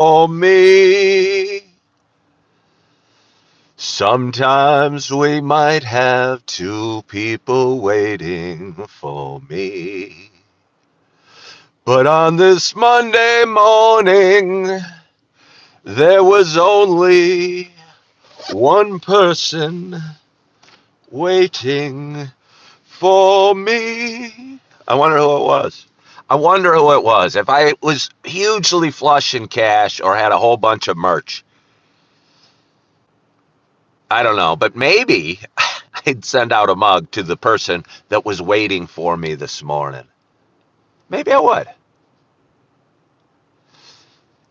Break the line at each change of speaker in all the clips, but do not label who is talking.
for me. Sometimes we might have two people waiting for me. But on this Monday morning, there was only one person waiting for me. I wonder who it was. I wonder who it was. If I was hugely flush in cash or had a whole bunch of merch, I don't know, but maybe I'd send out a mug to the person that was waiting for me this morning. Maybe I would.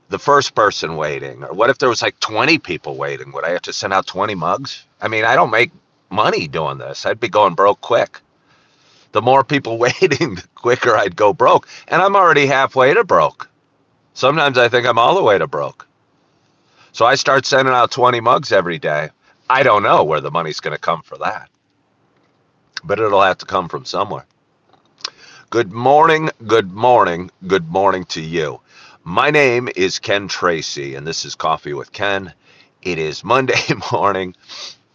The first person waiting. Or what if there was like 20 people waiting? Would I have to send out 20 mugs? I mean, I don't make money doing this. I'd be going broke quick. The more people waiting, the quicker I'd go broke. And I'm already halfway to broke. Sometimes I think I'm all the way to broke. So I start sending out 20 mugs every day. I don't know where the money's going to come for that, but it'll have to come from somewhere. Good morning, good morning, good morning to you. My name is Ken Tracy, and this is Coffee with Ken. It is Monday morning.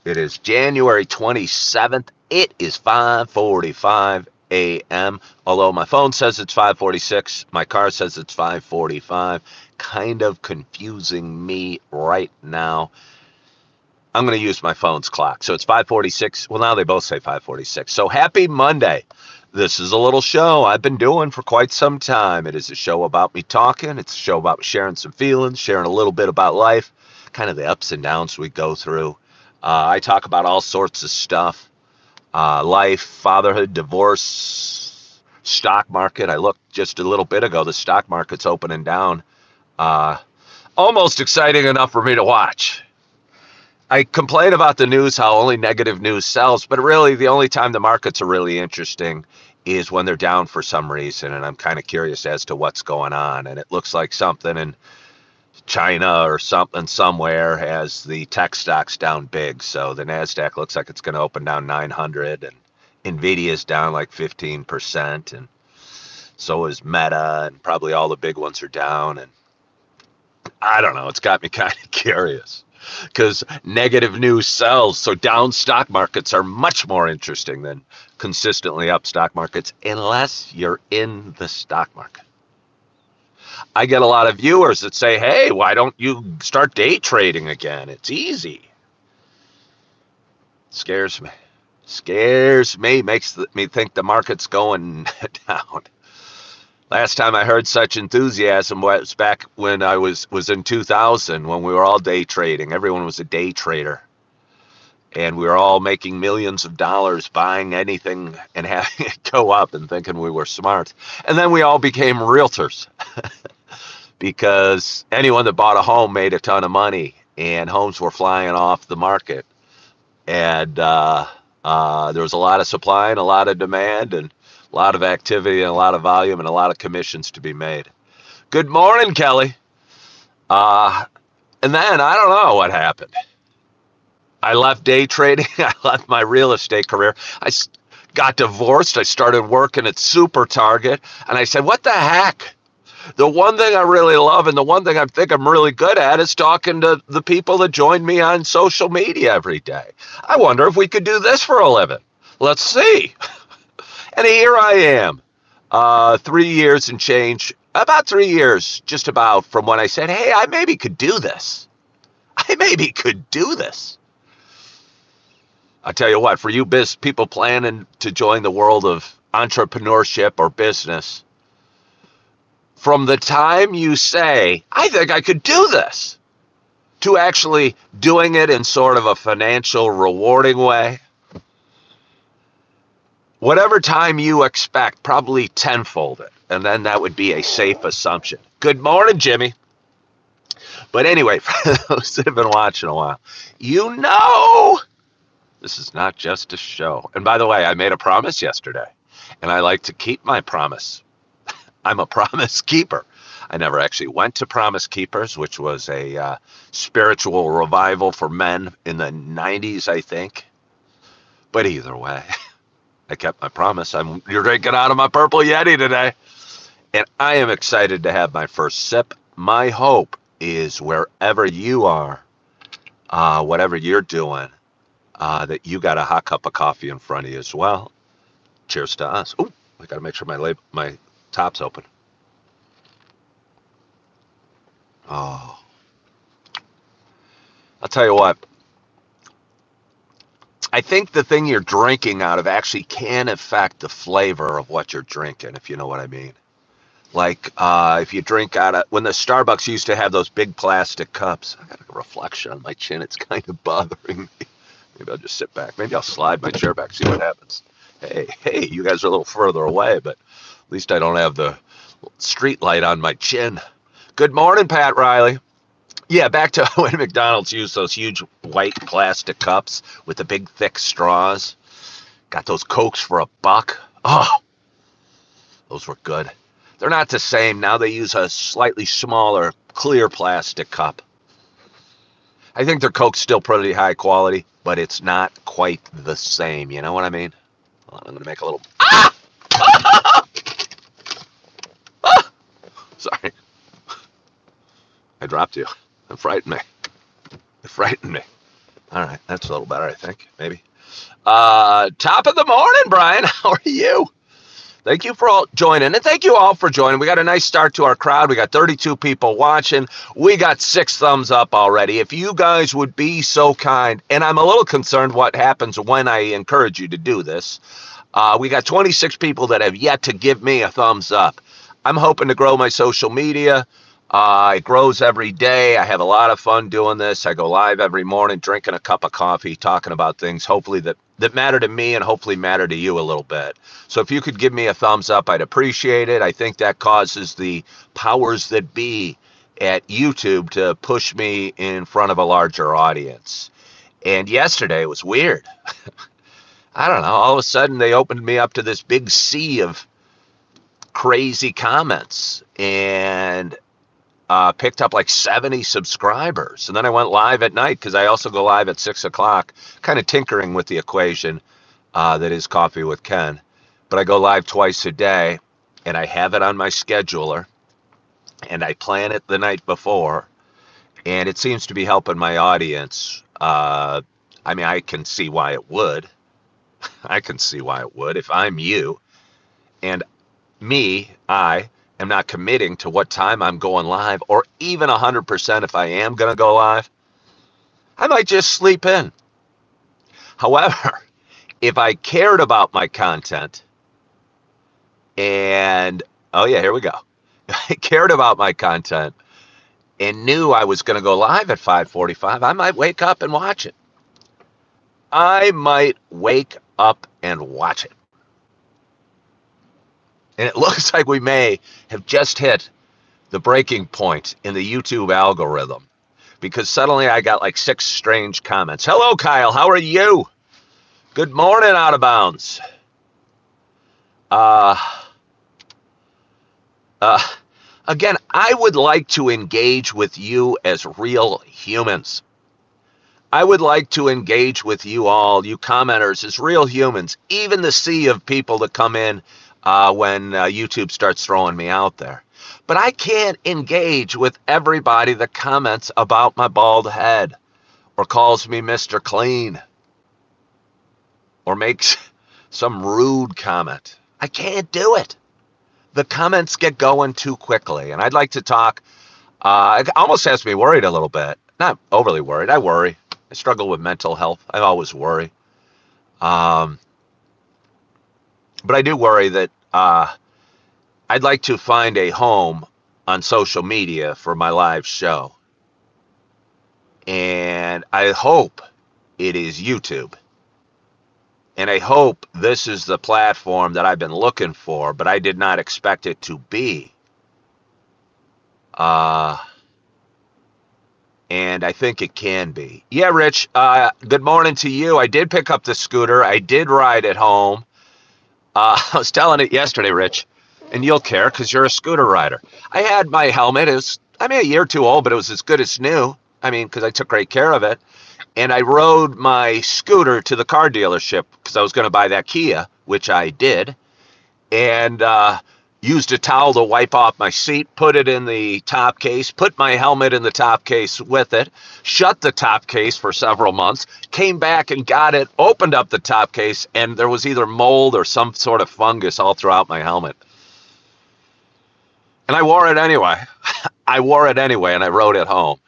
It is January 27th. It is 5:45 a.m. Although my phone says it's 5:46, my car says it's 5:45. Kind of confusing me right now. I'm going to use my phone's clock. So it's 5:46. Well, now they both say 5:46. So happy Monday. This is a little show I've been doing for quite some time. It is a show about me talking. It's a show about sharing some feelings, sharing a little bit about life, kind of the ups and downs we go through. I talk about all sorts of stuff, life, fatherhood, divorce, stock market. I looked just a little bit ago. The stock market's opening down. Uh, Almost exciting enough for me to watch. I complain about the news, how only negative news sells, but really the only time the markets are really interesting is when they're down for some reason, and I'm kind of curious as to what's going on. And it looks like something in China or something somewhere has the tech stocks down big. So the NASDAQ looks like it's going to open down 900, and NVIDIA's down like 15%, and so is Meta, and probably all the big ones are down. And I don't know, it's got me kind of curious, because negative news sells. So down stock markets are much more interesting than consistently up stock markets, unless you're in the stock market. I get a lot of viewers that say, hey, why don't you start day trading again? It's easy. Scares me. Scares me, makes me think the market's going down. Last time I heard such enthusiasm was back when I was in 2000, when we were all day trading. Everyone was a day trader. And we were all making millions of dollars buying anything and having it go up and thinking we were smart. And then we all became realtors because anyone that bought a home made a ton of money, and homes were flying off the market. And there was a lot of supply and a lot of demand and a lot of activity and a lot of volume and a lot of commissions to be made. Good morning, Kelly. And then I don't know what happened. I left day trading. I left my real estate career. I got divorced. I started working at Super Target. And I said, what the heck? The one thing I really love and the one thing I think I'm really good at is talking to the people that join me on social media every day. I wonder if we could do this for a living. Let's see. And here I am, 3 years and change, about 3 years, just about, from when I said, hey, I maybe could do this. I maybe could do this. I tell you what, for you people planning to join the world of entrepreneurship or business, from the time you say, I think I could do this, to actually doing it in sort of a financial rewarding way, whatever time you expect, probably tenfold it. And then that would be a safe assumption. Good morning, Jimmy. But anyway, for those that have been watching a while, you know this is not just a show. And by the way, I made a promise yesterday, and I like to keep my promise. I'm a promise keeper. I never actually went to Promise Keepers, which was a spiritual revival for men in the 90s, I think. But either way, I kept my promise. You're drinking out of my Purple Yeti today. And I am excited to have my first sip. My hope is wherever you are, whatever you're doing, that you got a hot cup of coffee in front of you as well. Cheers to us. Oh, I got to make sure my top's open. Oh, I'll tell you what. I think the thing you're drinking out of actually can affect the flavor of what you're drinking, if you know what I mean. Like if you drink out of, when the Starbucks used to have those big plastic cups, I got a reflection on my chin. It's kind of bothering me. Maybe I'll just sit back. Maybe I'll slide my chair back, see what happens. Hey, you guys are a little further away, but at least I don't have the street light on my chin. Good morning, Pat Riley. Yeah, back to when McDonald's used those huge white plastic cups with the big thick straws. Got those Cokes for $1. Oh, those were good. They're not the same. Now they use a slightly smaller, clear plastic cup. I think their Coke's still pretty high quality, but it's not quite the same. You know what I mean? Hold on, I'm going to make a little... Ah! Ah! Sorry. I dropped you. It frightened me. It frightened me. All right, that's a little better, I think. Maybe. Top of the morning, Brian. How are you? Thank you for all joining, and thank you all for joining. We got a nice start to our crowd. We got 32 people watching. We got 6 thumbs up already. If you guys would be so kind, and I'm a little concerned what happens when I encourage you to do this. We got 26 people that have yet to give me a thumbs up. I'm hoping to grow my social media. It grows every day. I have a lot of fun doing this. I go live every morning, drinking a cup of coffee, talking about things, hopefully that matter to me and hopefully matter to you a little bit. So if you could give me a thumbs up, I'd appreciate it. I think that causes the powers that be at YouTube to push me in front of a larger audience. And yesterday it was weird. I don't know. All of a sudden they opened me up to this big sea of crazy comments and picked up like 70 subscribers. And then I went live at night because I also go live at 6 o'clock, kind of tinkering with the equation that is Coffee with Ken. But I go live twice a day, and I have it on my scheduler, and I plan it the night before, and it seems to be helping my audience. I mean, I can see why it would. I can see why it would. If I'm you, and I am not committing to what time I'm going live, or even 100% if I am going to go live, I might just sleep in. However, if I cared about my content and, oh yeah, here we go. If I cared about my content and knew I was going to go live at 5:45, I might wake up and watch it. I might wake up and watch it. And it looks like we may have just hit the breaking point in the YouTube algorithm, because suddenly I got like 6 strange comments. Hello, Kyle. How are you? Good morning, Out of Bounds. Again, I would like to engage with you as real humans. I would like to engage with you all, you commenters, as real humans, even the sea of people that come in when YouTube starts throwing me out there. But I can't engage with everybody that comments about my bald head or calls me Mr. Clean or makes some rude comment. I can't do it. The comments get going too quickly. And I'd like to talk, it almost has me worried a little bit. Not overly worried. I worry. I struggle with mental health. I always worry. But I do worry that I'd like to find a home on social media for my live show. And I hope it is YouTube. And I hope this is the platform that I've been looking for, but I did not expect it to be. And I think it can be. Yeah, Rich, good morning to you. I did pick up the scooter. I did ride it home. I was telling it yesterday, Rich, and you'll care because you're a scooter rider. I had my helmet. It was, a year or two old, but it was as good as new. Because I took great care of it. And I rode my scooter to the car dealership because I was going to buy that Kia, which I did. And used a towel to wipe off my seat, put it in the top case, put my helmet in the top case with it, shut the top case for several months, came back and got it, opened up the top case, and there was either mold or some sort of fungus all throughout my helmet. And I wore it anyway. I wore it anyway, and I rode it home.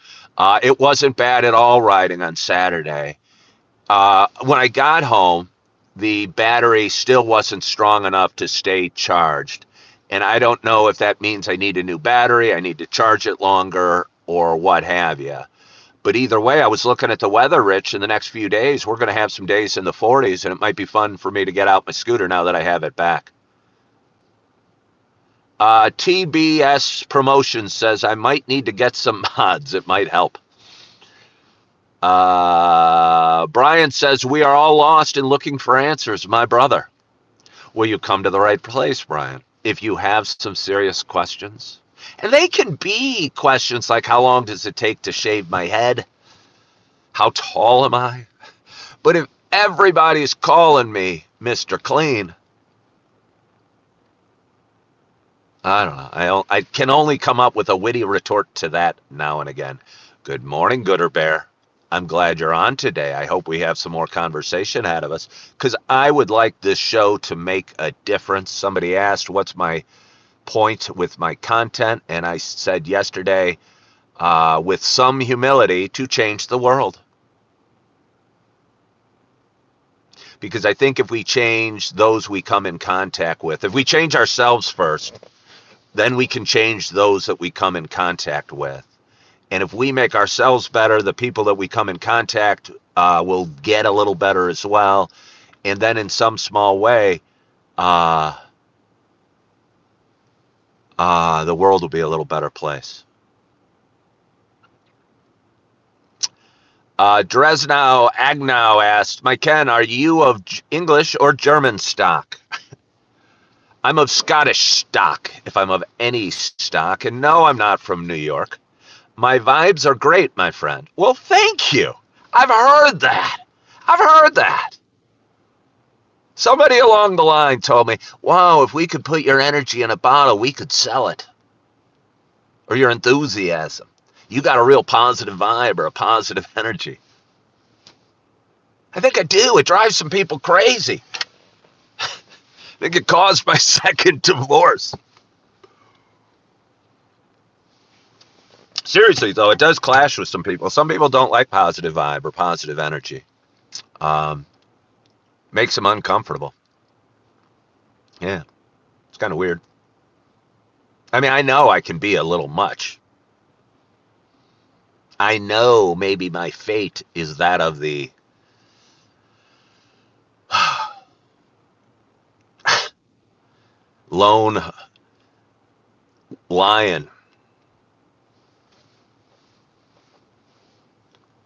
It wasn't bad at all riding on Saturday. When I got home, the battery still wasn't strong enough to stay charged. And I don't know if that means I need a new battery, I need to charge it longer, or what have you. But either way, I was looking at the weather, Rich, in the next few days. We're going to have some days in the 40s, and it might be fun for me to get out my scooter now that I have it back. TBS Promotions says I might need to get some mods. It might help. Brian says we are all lost and looking for answers, my brother. Well, you come to the right place, Brian. If you have some serious questions, and they can be questions like how long does it take to shave my head? How tall am I? But if everybody's calling me Mr. Clean, I don't know. I can only come up with a witty retort to that now and again. Good morning, Gooder Bear. I'm glad you're on today. I hope we have some more conversation ahead of us, because I would like this show to make a difference. Somebody asked, what's my point with my content? And I said yesterday, with some humility, to change the world. Because I think if we change those we come in contact with, if we change ourselves first, then we can change those that we come in contact with. And if we make ourselves better, the people that we come in contact will get a little better as well. And then in some small way, the world will be a little better place. Dresnow Agnow asked, my Ken, are you of English or German stock? I'm of Scottish stock, if I'm of any stock. And no, I'm not from New York. My vibes are great, my friend. Well, thank you. I've heard that. I've heard that. Somebody along the line told me, wow, if we could put your energy in a bottle, we could sell it. Or your enthusiasm. You got a real positive vibe or a positive energy. I think I do. It drives some people crazy. I think it caused my second divorce. Seriously, though, it does clash with some people. Some people don't like positive vibe or positive energy. Makes them uncomfortable. Yeah, it's kind of weird. I mean, I know I can be a little much. I know maybe my fate is that of the lone lion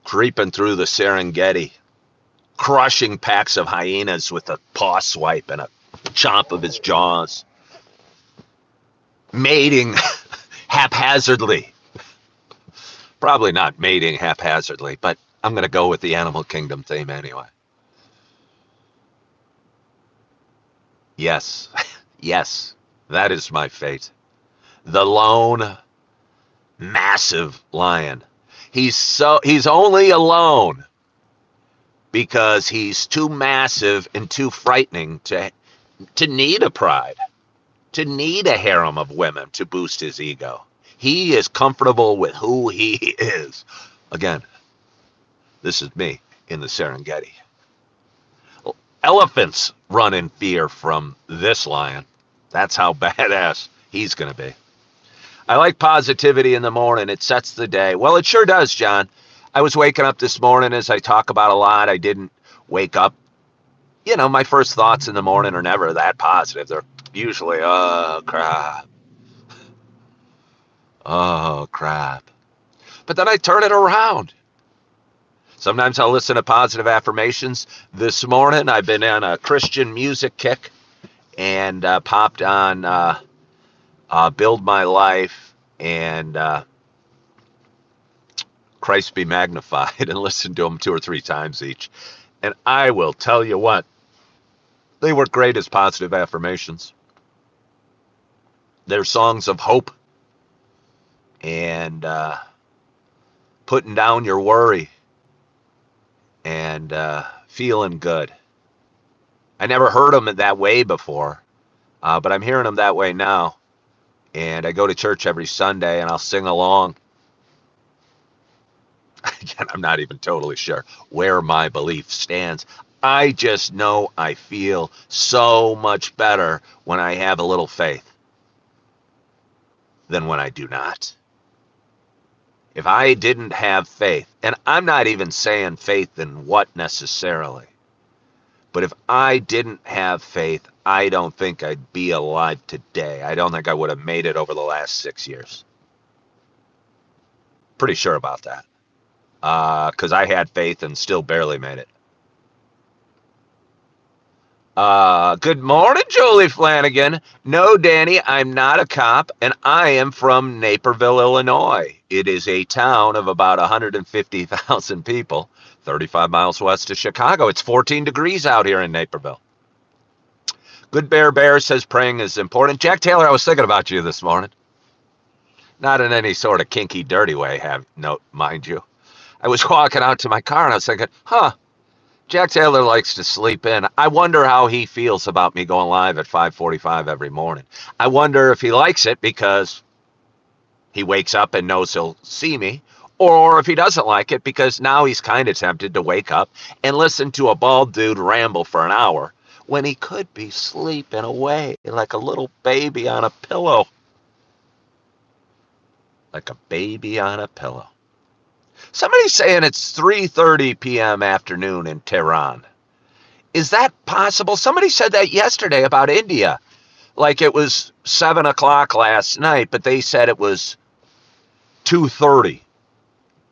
creeping through the Serengeti, crushing packs of hyenas with a paw swipe and a chomp of his jaws, mating haphazardly. Probably not mating haphazardly, but I'm going to go with the animal kingdom theme anyway. Yes, yes, that is my fate. The lone, massive lion. He's only alone because he's too massive and too frightening to need a pride, to need a harem of women to boost his ego. He is comfortable with who he is. Again, this is me in the Serengeti. Elephants run in fear from this lion. That's how badass he's going to be. I like positivity in the morning. It sets the day. Well, it sure does, John. I was waking up this morning, as I talk about a lot. I didn't wake up. You know, my first thoughts in the morning are never that positive. They're usually, oh, crap. Oh, crap. But then I turn it around. Sometimes I'll listen to positive affirmations. This morning, I've been on a Christian music kick and popped on Build My Life and Christ Be Magnified and listened to them 2 or 3 times each. And I will tell you what, they work great as positive affirmations. They're songs of hope and putting down your worry and feeling good. I never heard them that way before, but I'm hearing them that way now. And I go to church every Sunday and I'll sing along. Again, I'm not even totally sure where my belief stands. I just know I feel so much better when I have a little faith than when I do not. If I didn't have faith, and I'm not even saying faith in what necessarily, but if I didn't have faith, I don't think I'd be alive today. I don't think I would have made it over the last 6 years. Pretty sure about that. Because I had faith and still barely made it. Good morning, Julie Flanagan. No, Danny, I'm not a cop, and I am from Naperville, Illinois. It is a town of about 150,000 people, 35 miles west of Chicago. It's 14 degrees out here in Naperville. Good Bear says praying is important. Jack Taylor, I was thinking about you this morning. Not in any sort of kinky, dirty way, mind you. I was walking out to my car and I was thinking, Jack Taylor likes to sleep in. I wonder how he feels about me going live at 5:45 every morning. I wonder if he likes it because he wakes up and knows he'll see me, or if he doesn't like it because now he's kind of tempted to wake up and listen to a bald dude ramble for an hour when he could be sleeping away like a little baby on a pillow. Like a baby on a pillow. Somebody's saying it's 3:30 p.m. afternoon in Tehran. Is that possible? Somebody said that yesterday about India. Like it was 7 o'clock last night, but they said it was 2:30.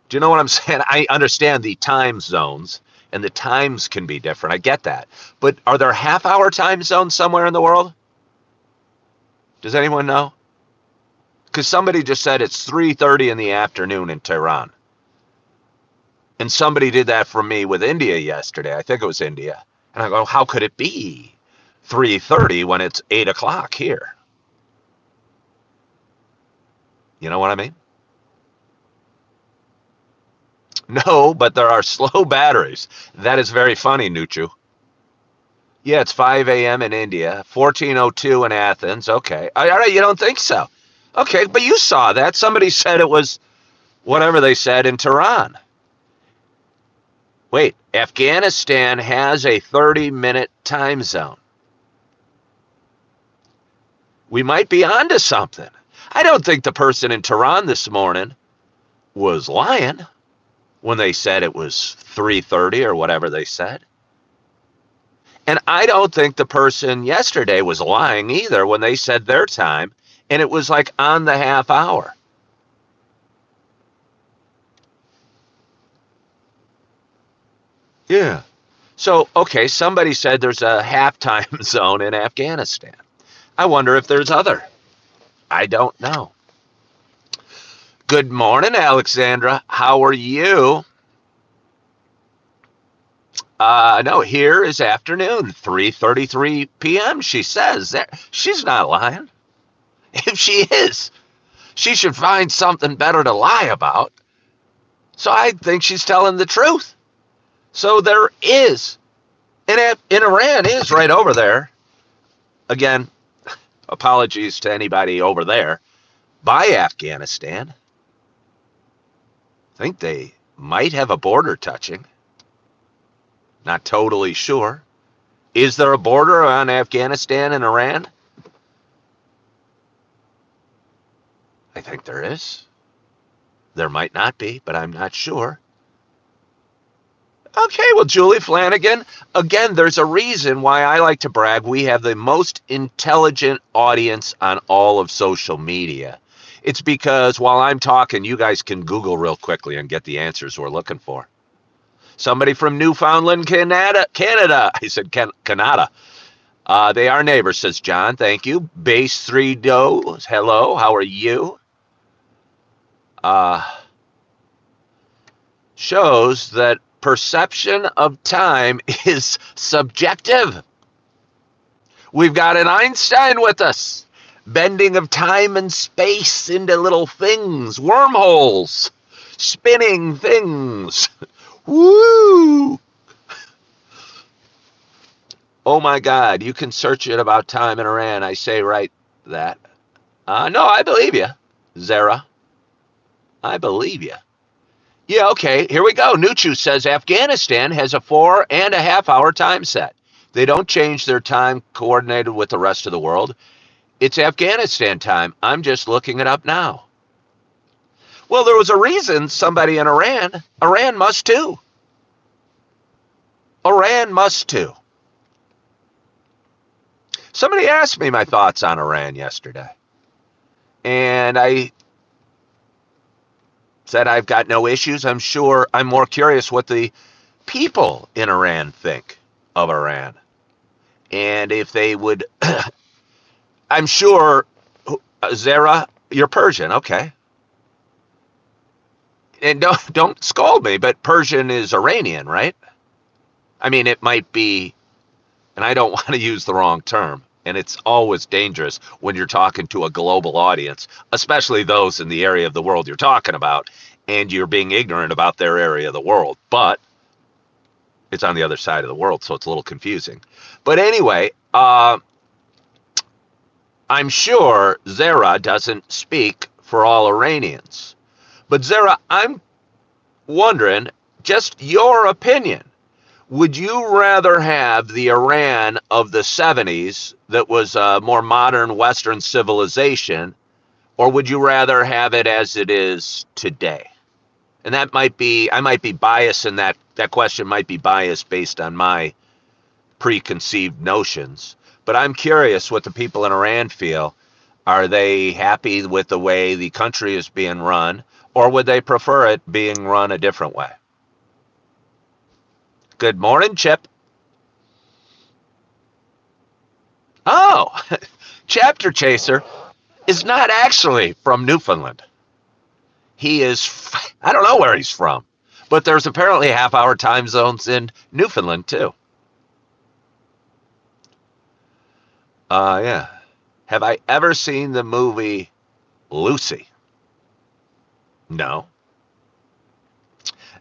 Do you know what I'm saying? I understand the time zones, and the times can be different. I get that. But are there half-hour time zones somewhere in the world? Does anyone know? Because somebody just said it's 3:30 in the afternoon in Tehran. And somebody did that for me with India yesterday. I think it was India. And I go, how could it be 3:30 when it's 8 o'clock here? You know what I mean? No, but there are slow batteries. That is very funny, Nuchu. Yeah, it's 5 a.m. in India, 14:02 in Athens. Okay. All right, you don't think so? Okay, but you saw that. Somebody said it was whatever they said in Tehran. Wait, Afghanistan has a 30-minute time zone. We might be onto something. I don't think the person in Tehran this morning was lying when they said it was 3:30 or whatever they said. And I don't think the person yesterday was lying either when they said their time, and it was like on the half hour. Yeah. So, okay, somebody said there's a halftime zone in Afghanistan. I wonder if there's other. I don't know. Good morning, Alexandra. How are you? No, here is afternoon, 3:33 p.m., she says. She's not lying. If she is, she should find something better to lie about. So I think she's telling the truth. So there is. And Iran is right over there. Again, apologies to anybody over there. By Afghanistan. I think they might have a border touching. Not totally sure. Is there a border on Afghanistan and Iran? I think there is. There might not be, but I'm not sure. Okay, well, Julie Flanagan, again, there's a reason why I like to brag. We have the most intelligent audience on all of social media. It's because while I'm talking, you guys can Google real quickly and get the answers we're looking for. Somebody from Newfoundland, Canada. I said Canada. They are neighbors, says John. Thank you. Base 3 Doe. Hello. How are you? Shows that perception of time is subjective. We've got an Einstein with us. bending of time and space into little things, wormholes, spinning things. Woo! Oh my God, you can search it about time in Iran. I say right that. No, I believe you, Zara. I believe you. Yeah, okay, here we go. Nuchu says Afghanistan has a 4.5 hour time set. They don't change their time coordinated with the rest of the world. It's Afghanistan time. I'm just looking it up now. Well, there was a reason somebody in Iran must too. Iran must too. Somebody asked me my thoughts on Iran yesterday. And I said I've got no issues. I'm sure I'm more curious what the people in Iran think of Iran. And if they would, I'm sure, Zara, you're Persian, okay. And don't scold me, but Persian is Iranian, right? I mean, it might be, and I don't want to use the wrong term, and it's always dangerous when you're talking to a global audience, especially those in the area of the world you're talking about, and you're being ignorant about their area of the world. But it's on the other side of the world, so it's a little confusing. But anyway, I'm sure Zara doesn't speak for all Iranians. But Zara, I'm wondering, just your opinion. Would you rather have the Iran of the 70s that was a more modern Western civilization, or would you rather have it as it is today? And that might be, I might be biased in that question might be biased based on my preconceived notions. But I'm curious what the people in Iran feel. Are they happy with the way the country is being run, or would they prefer it being run a different way? Good morning, Chip. Oh, Chapter Chaser is not actually from Newfoundland. He is, I don't know where he's from, but there's apparently half-hour time zones in Newfoundland, too. Yeah. Have I ever seen the movie Lucy? No.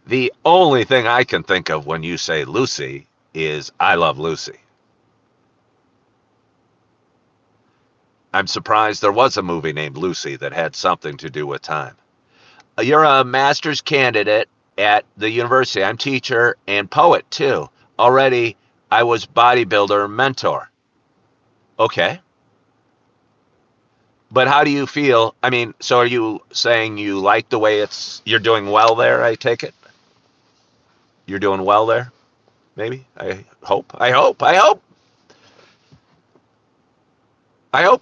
The only thing I can think of when you say Lucy is I Love Lucy. I'm surprised there was a movie named Lucy that had something to do with time. You're a master's candidate at the university. I'm teacher and poet too. Already I was bodybuilder mentor. Okay. But how do you feel? I mean, so are you saying you like the way you're doing well there, I take it? You're doing well there? Maybe? I hope. I hope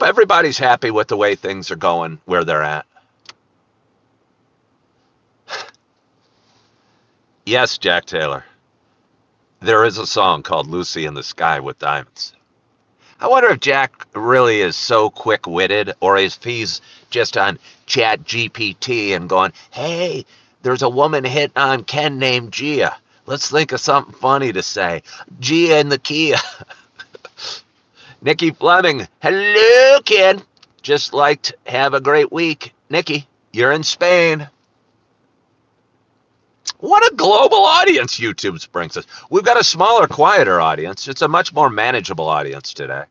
everybody's happy with the way things are going where they're at. Yes, Jack Taylor. There is a song called Lucy in the Sky with Diamonds. I wonder if Jack really is so quick-witted, or if he's just on Chat GPT and going, hey, there's a woman hitting on Ken named Gia. Let's think of something funny to say. Gia in the Kia. Nikki Fleming. Hello, Ken. Just liked have a great week. Nikki, you're in Spain. What a global audience YouTube brings us. We've got a smaller, quieter audience. It's a much more manageable audience today.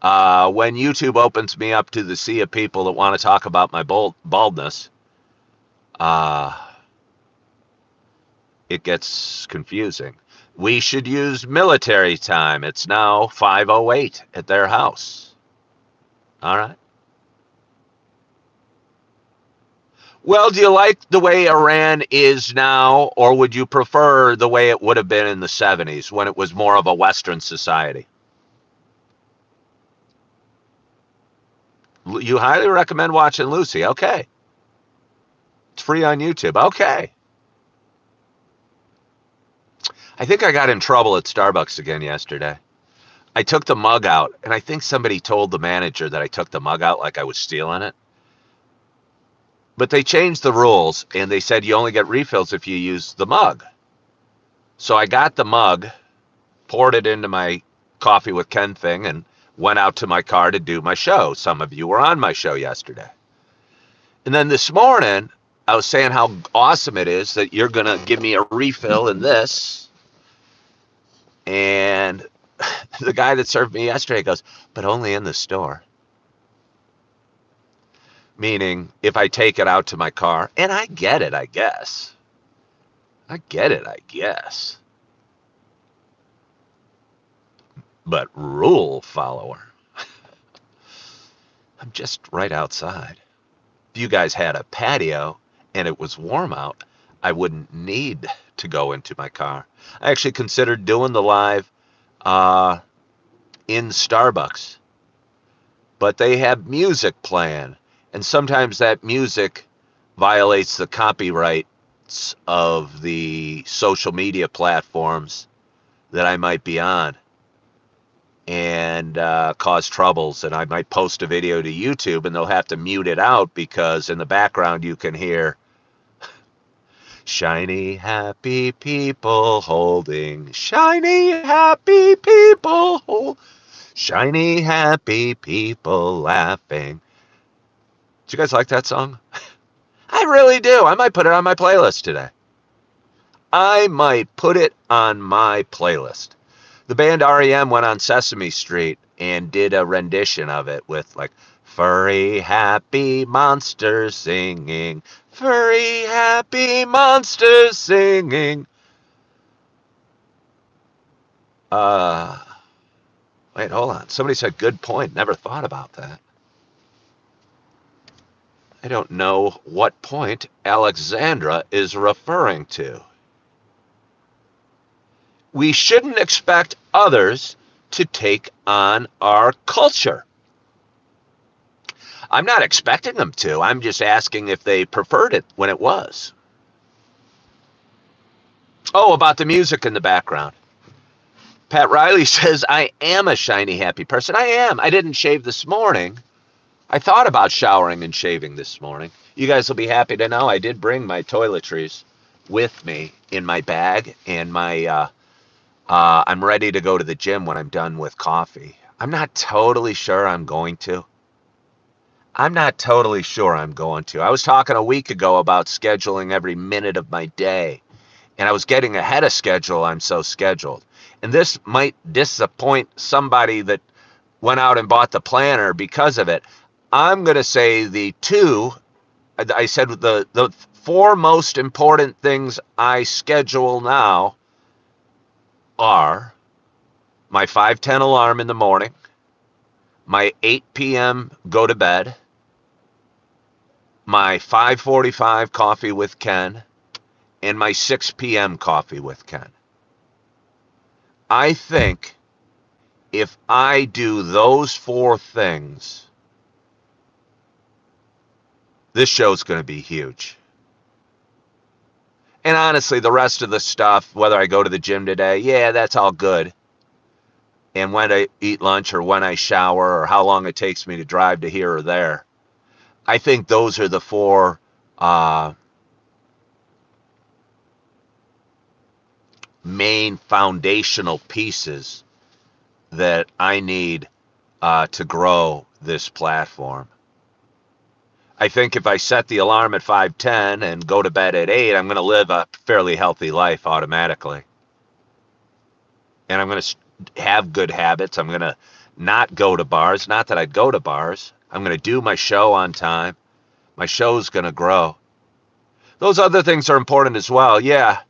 When YouTube opens me up to the sea of people that want to talk about my baldness, it gets confusing. We should use military time. It's now 5:08 at their house. All right. Well, do you like the way Iran is now, or would you prefer the way it would have been in the 70s when it was more of a Western society? You highly recommend watching Lucy. Okay. It's free on YouTube. Okay. I think I got in trouble at Starbucks again yesterday. I took the mug out, and I think somebody told the manager that I took the mug out like I was stealing it. But they changed the rules, and they said you only get refills if you use the mug. So I got the mug, poured it into my coffee with Ken thing, and went out to my car to do my show. Some of you were on my show yesterday. And then this morning, I was saying how awesome it is that you're going to give me a refill in this. And the guy that served me yesterday goes, but only in the store. Meaning, if I take it out to my car, and I get it, I guess. But rule follower. I'm just right outside. If you guys had a patio and it was warm out, I wouldn't need to go into my car. I actually considered doing the live in Starbucks, but they have music playing, and sometimes that music violates the copyrights of the social media platforms that I might be on, and cause troubles. And I might post a video to YouTube and they'll have to mute it out because in the background you can hear shiny happy people holding shiny happy people, shiny happy people laughing. Do you guys like that song? I really do. I might put it on my playlist today. The band REM went on Sesame Street and did a rendition of it with like furry happy monsters singing, furry happy monsters singing. Wait, hold on. Somebody said good point. Never thought about that. I don't know what point Alexandra is referring to. We shouldn't expect others to take on our culture. I'm not expecting them to. I'm just asking if they preferred it when it was. Oh, about the music in the background. Pat Riley says, I am a shiny, happy person. I am. I didn't shave this morning. I thought about showering and shaving this morning. You guys will be happy to know I did bring my toiletries with me in my bag, and my I'm ready to go to the gym when I'm done with coffee. I'm not totally sure I'm going to. I was talking a week ago about scheduling every minute of my day, and I was getting ahead of schedule. I'm so scheduled. And this might disappoint somebody that went out and bought the planner because of it. I'm going to say I said the four most important things I schedule now are my 5:10 alarm in the morning, my 8 p.m. go to bed, my 5:45 coffee with Ken, and my 6 p.m. coffee with Ken. I think if I do those four things, this show's going to be huge. And honestly, the rest of the stuff, whether I go to the gym today, yeah, that's all good. And when I eat lunch or when I shower or how long it takes me to drive to here or there, I think those are the four main foundational pieces that I need to grow this platform. I think if I set the alarm at 5:10 and go to bed at 8, I'm going to live a fairly healthy life automatically. And I'm going to have good habits. I'm going to not go to bars. Not that I'd go to bars. I'm going to do my show on time. My show's going to grow. Those other things are important as well. Yeah.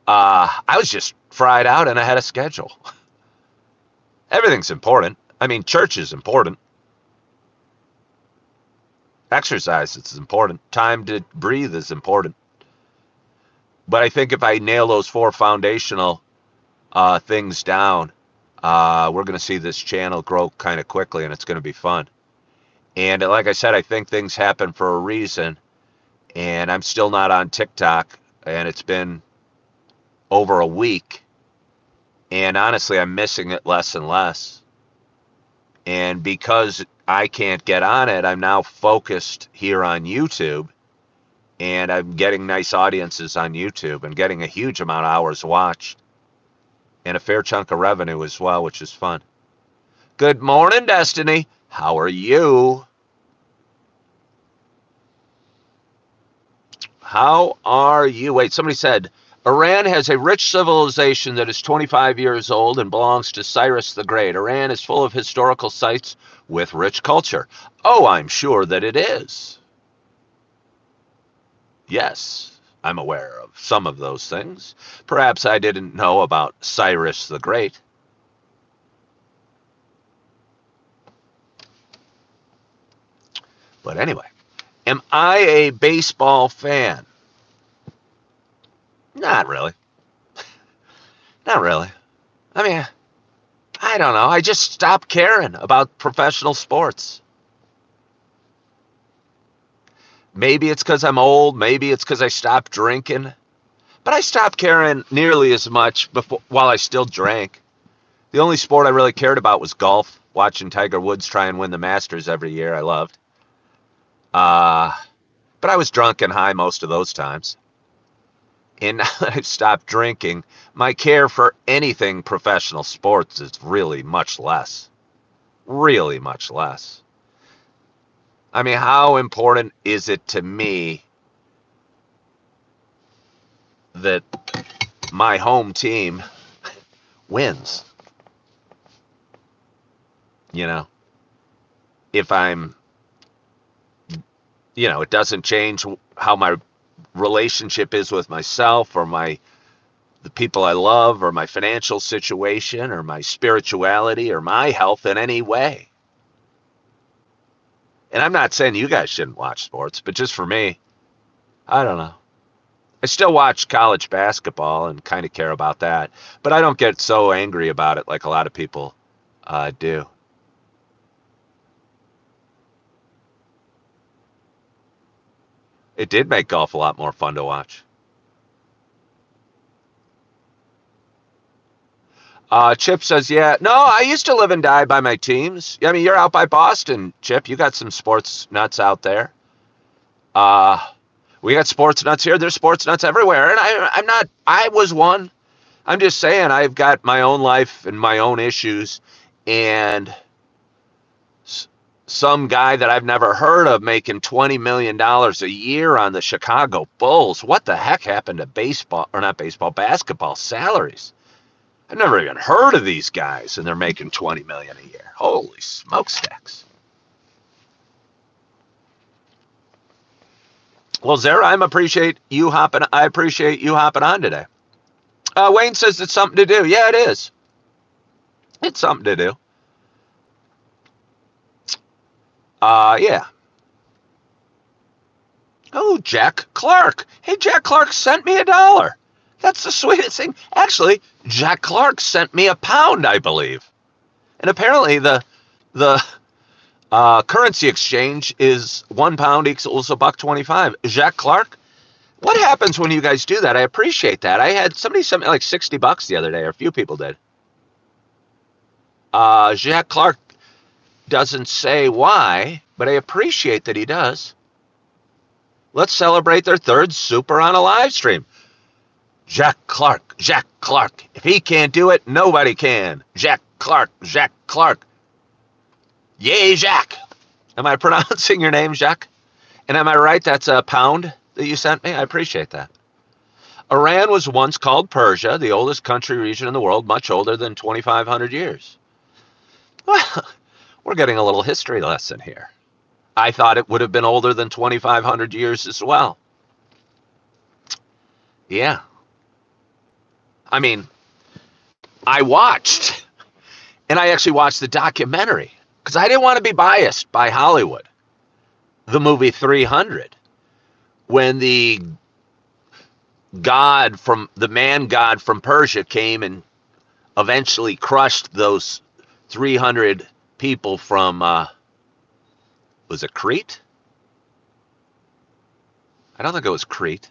I was just fried out and I had a schedule. Everything's important. I mean, church is important. Exercise is important. Time to breathe is important. But I think if I nail those four foundational things down, we're going to see this channel grow kind of quickly, and it's going to be fun. And like I said, I think things happen for a reason. And I'm still not on TikTok, and it's been over a week. And honestly, I'm missing it less and less. And because I can't get on it, I'm now focused here on YouTube. And I'm getting nice audiences on YouTube and getting a huge amount of hours watched. And a fair chunk of revenue as well, which is fun. Good morning, Destiny. How are you? How are you? Wait, somebody said Iran has a rich civilization that is 25 years old and belongs to Cyrus the Great. Iran is full of historical sites with rich culture. Oh, I'm sure that it is. Yes, I'm aware of some of those things. Perhaps I didn't know about Cyrus the Great. But anyway, am I a baseball fan? Not really. Not really. I mean, I don't know. I just stopped caring about professional sports. Maybe it's because I'm old. Maybe it's because I stopped drinking. But I stopped caring nearly as much before while I still drank. The only sport I really cared about was golf. Watching Tiger Woods try and win the Masters every year, I loved. Uh, but I was drunk and high most of those times. And now that I've stopped drinking, my care for anything professional sports is really much less. Really much less. I mean, how important is it to me that my home team wins? You know, if I'm, it doesn't change how my relationship is with myself or the people I love or my financial situation or my spirituality or my health in any way. And I'm not saying you guys shouldn't watch sports, but just for me, I don't know. I still watch college basketball and kind of care about that, but I don't get so angry about it like a lot of people do. It did make golf a lot more fun to watch. Chip says, yeah. No, I used to live and die by my teams. I mean, you're out by Boston, Chip. You got some sports nuts out there. Uh, we got sports nuts here. There's sports nuts everywhere. And I was one. I'm just saying I've got my own life and my own issues. And some guy that I've never heard of making $20 million a year on the Chicago Bulls. What the heck happened to basketball salaries? I've never even heard of these guys, and they're making $20 million a year. Holy smokestacks! Well, Zara, I appreciate you hopping on today. Wayne says it's something to do. Yeah, it is. It's something to do. Yeah. Oh, Jack Clark. Hey, Jack Clark sent me $1. That's the sweetest thing. Actually, Jack Clark sent me £1, I believe. And apparently the currency exchange is £1 equals $1.25. Jack Clark, what happens when you guys do that? I appreciate that. I had somebody sent me like $60 the other day, or a few people did. Jack Clark doesn't say why, but I appreciate that he does. Let's celebrate their third super on a live stream. Jack Clark. If he can't do it, nobody can. Jack Clark. Yay, Jack. Am I pronouncing your name, Jack? And am I right? That's £1 that you sent me? I appreciate that. Iran was once called Persia, the oldest country region in the world, much older than 2,500 years. Well, we're getting a little history lesson here. I thought it would have been older than 2,500 years as well. Yeah. I mean, I watched, and I actually watched the documentary because I didn't want to be biased by Hollywood. The movie 300, when the man god from Persia came and eventually crushed those 300 people from, was it Crete? I don't think it was Crete.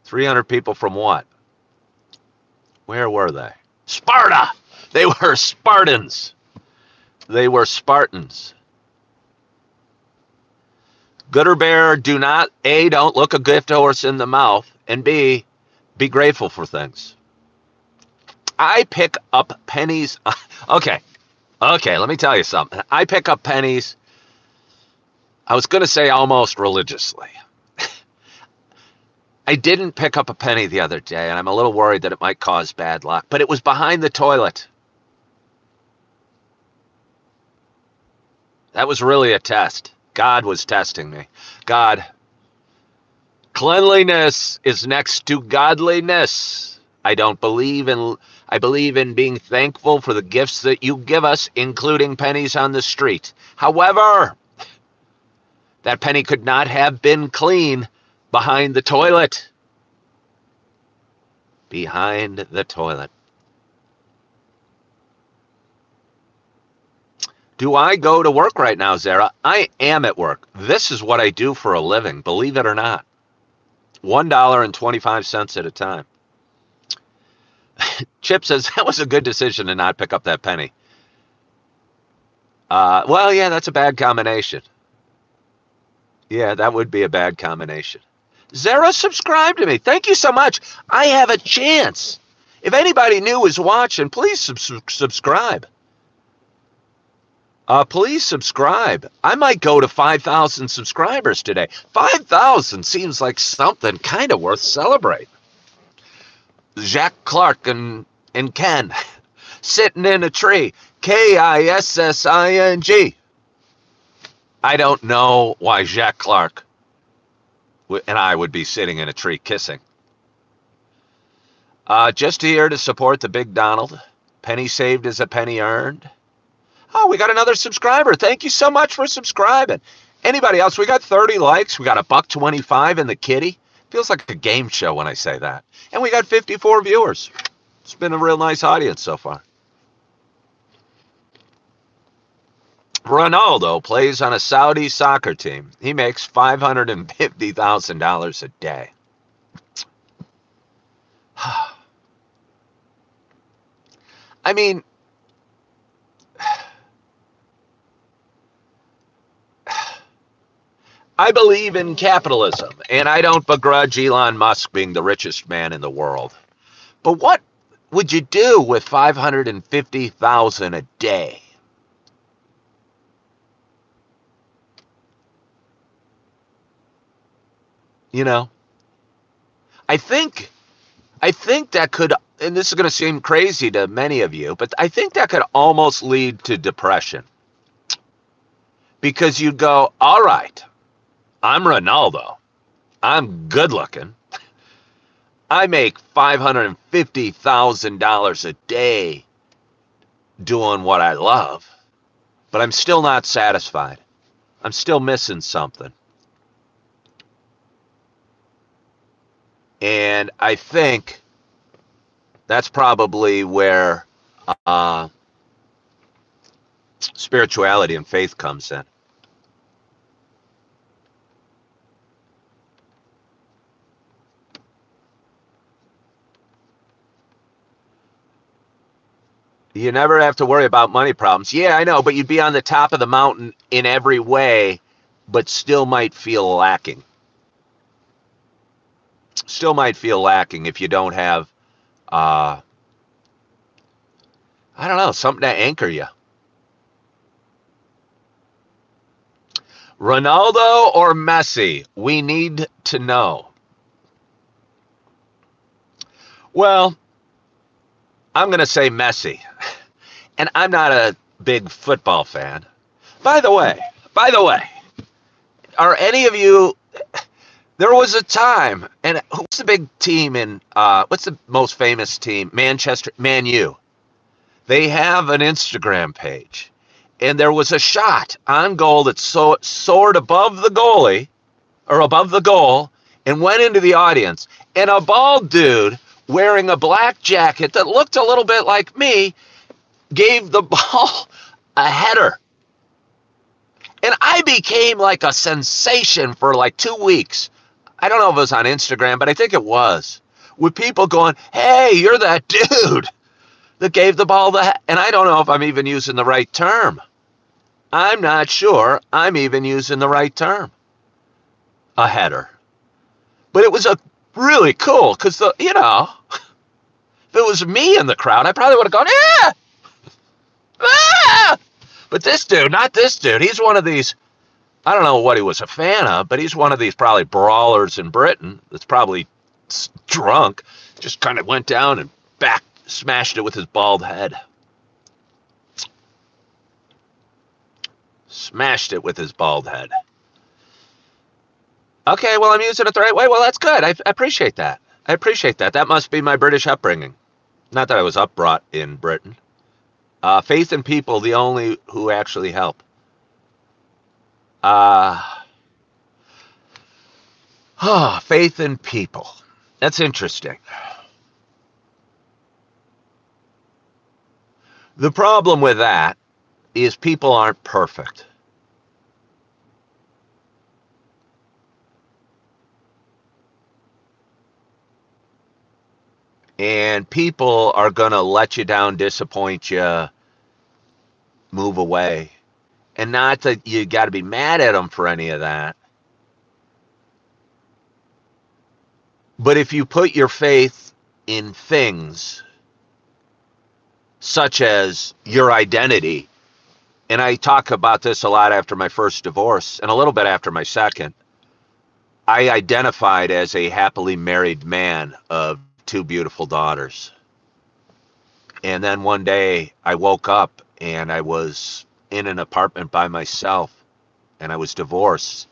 300 people from what? Where were they? Sparta! They were Spartans. Good or bad, don't look a gift horse in the mouth, and B, be grateful for things. I pick up pennies. Okay, Okay, let me tell you something. I pick up pennies. I was going to say almost religiously. I didn't pick up a penny the other day, and I'm a little worried that it might cause bad luck, but it was behind the toilet. That was really a test. God was testing me. God, cleanliness is next to godliness. I believe in being thankful for the gifts that you give us, including pennies on the street. However, that penny could not have been clean behind the toilet. Behind the toilet. Do I go to work right now, Zara? I am at work. This is what I do for a living, believe it or not. $1.25 at a time. Chip says, that was a good decision to not pick up that penny. Well, yeah, that's a bad combination. Yeah, that would be a bad combination. Zara, subscribe to me. Thank you so much. I have a chance. If anybody new is watching, please subscribe. Please subscribe. I might go to 5,000 subscribers today. 5,000 seems like something kind of worth celebrating. Jack Clark and Ken sitting in a tree. Kissing. I don't know why Jack Clark and I would be sitting in a tree kissing. Just here to support the Big Donald. Penny saved is a penny earned. Oh, we got another subscriber. Thank you so much for subscribing. Anybody else? We got 30 likes. We got $1.25 in the kitty. Feels like a game show when I say that. And we got 54 viewers. It's been a real nice audience so far. Ronaldo plays on a Saudi soccer team. He makes $550,000 a day. I mean, I believe in capitalism, and I don't begrudge Elon Musk being the richest man in the world. But what would you do with $550,000 a day? You know, I think that could, and this is going to seem crazy to many of you, but I think that could almost lead to depression. Because you'd go, all right, I'm Ronaldo. I'm good looking. I make $550,000 a day doing what I love, but I'm still not satisfied. I'm still missing something. And I think that's probably where spirituality and faith comes in. You never have to worry about money problems. Yeah, I know, but you'd be on the top of the mountain in every way, but still might feel lacking. Still might feel lacking if you don't have, I don't know, something to anchor you. Ronaldo or Messi? We need to know. Well, I'm going to say Messi. And I'm not a big football fan. By the way, are any of you, there was a time, and who's the big team in, what's the most famous team? Man U. They have an Instagram page. And there was a shot on goal that soared above the goalie, or above the goal, and went into the audience. And a bald dude wearing a black jacket that looked a little bit like me gave the ball a header. And I became like a sensation for like 2 weeks. I don't know if it was on Instagram, but I think it was. With people going, hey, you're that dude that gave the ball and I don't know if I'm even using the right term. I'm not sure I'm even using the right term. A header. But it was a really cool, because, if it was me in the crowd, I probably would have gone, But this dude, not this dude, he's one of these, I don't know what he was a fan of, but he's one of these probably brawlers in Britain that's probably drunk, just kind of went down and back smashed it with his bald head. Smashed it with his bald head. Okay, well, I'm using it the right way. Well, that's good. I appreciate that. I appreciate that. That must be my British upbringing. Not that I was upbrought in Britain. Faith in people, the only who actually help. Faith in people. That's interesting. The problem with that is people aren't perfect. And people are going to let you down, disappoint you, move away. And not that you got to be mad at them for any of that. But if you put your faith in things such as your identity, and I talk about this a lot after my first divorce and a little bit after my second, I identified as a happily married man of 2 beautiful daughters. And then one day I woke up and I was in an apartment by myself and I was divorced.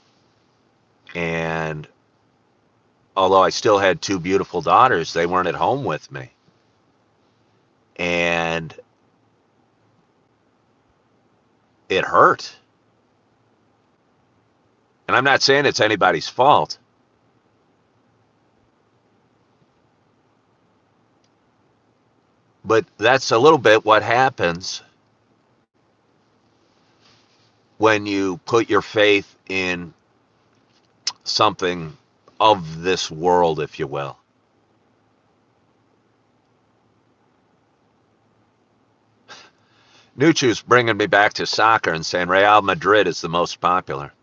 And although I still had 2 beautiful daughters, they weren't at home with me. And it hurt. And I'm not saying it's anybody's fault. But that's a little bit what happens when you put your faith in something of this world, if you will. Nuchu's bringing me back to soccer and saying Real Madrid is the most popular.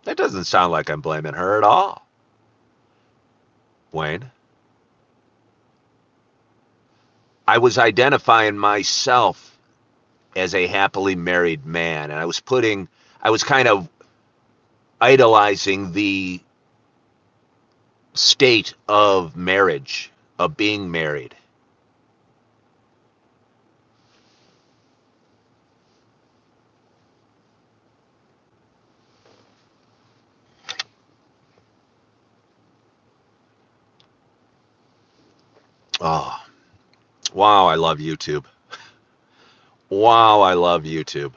That doesn't sound like I'm blaming her at all, Wayne. I was identifying myself as a happily married man, and I was kind of idolizing the state of marriage, of being married. Oh, wow, I love YouTube. Wow, I love YouTube.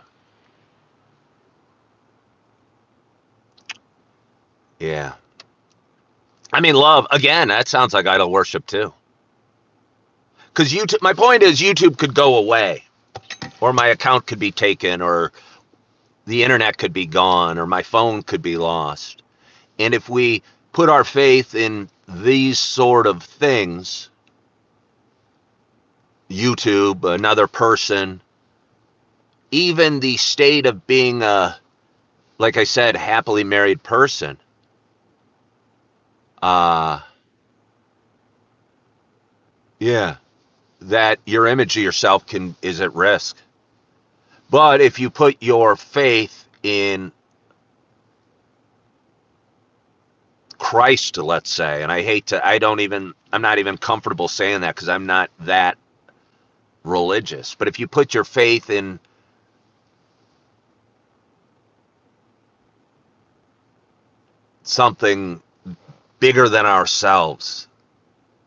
Yeah. I mean, love, again, that sounds like idol worship too. Because YouTube, my point is, YouTube could go away, or my account could be taken, or the internet could be gone, or my phone could be lost. And if we put our faith in these sort of things, YouTube, another person, even the state of being a, like I said, happily married person, yeah, that your image of yourself is at risk. But if you put your faith in Christ, let's say, and I'm not even comfortable saying that because I'm not that religious. But if you put your faith in something bigger than ourselves,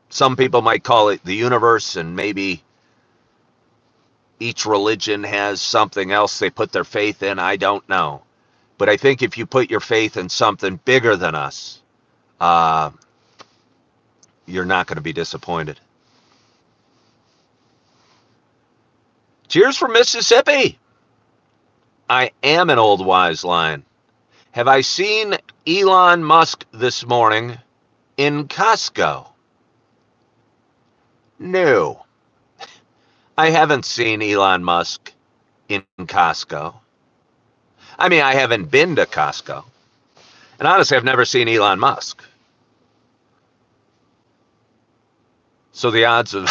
some people might call it the universe, and maybe each religion has something else they put their faith in. I don't know. But I think if you put your faith in something bigger than us, you're not going to be disappointed. Cheers from Mississippi. I am an old wise lion. Have I seen Elon Musk this morning in Costco? No. I haven't seen Elon Musk in Costco. I mean, I haven't been to Costco. And honestly, I've never seen Elon Musk. So the odds of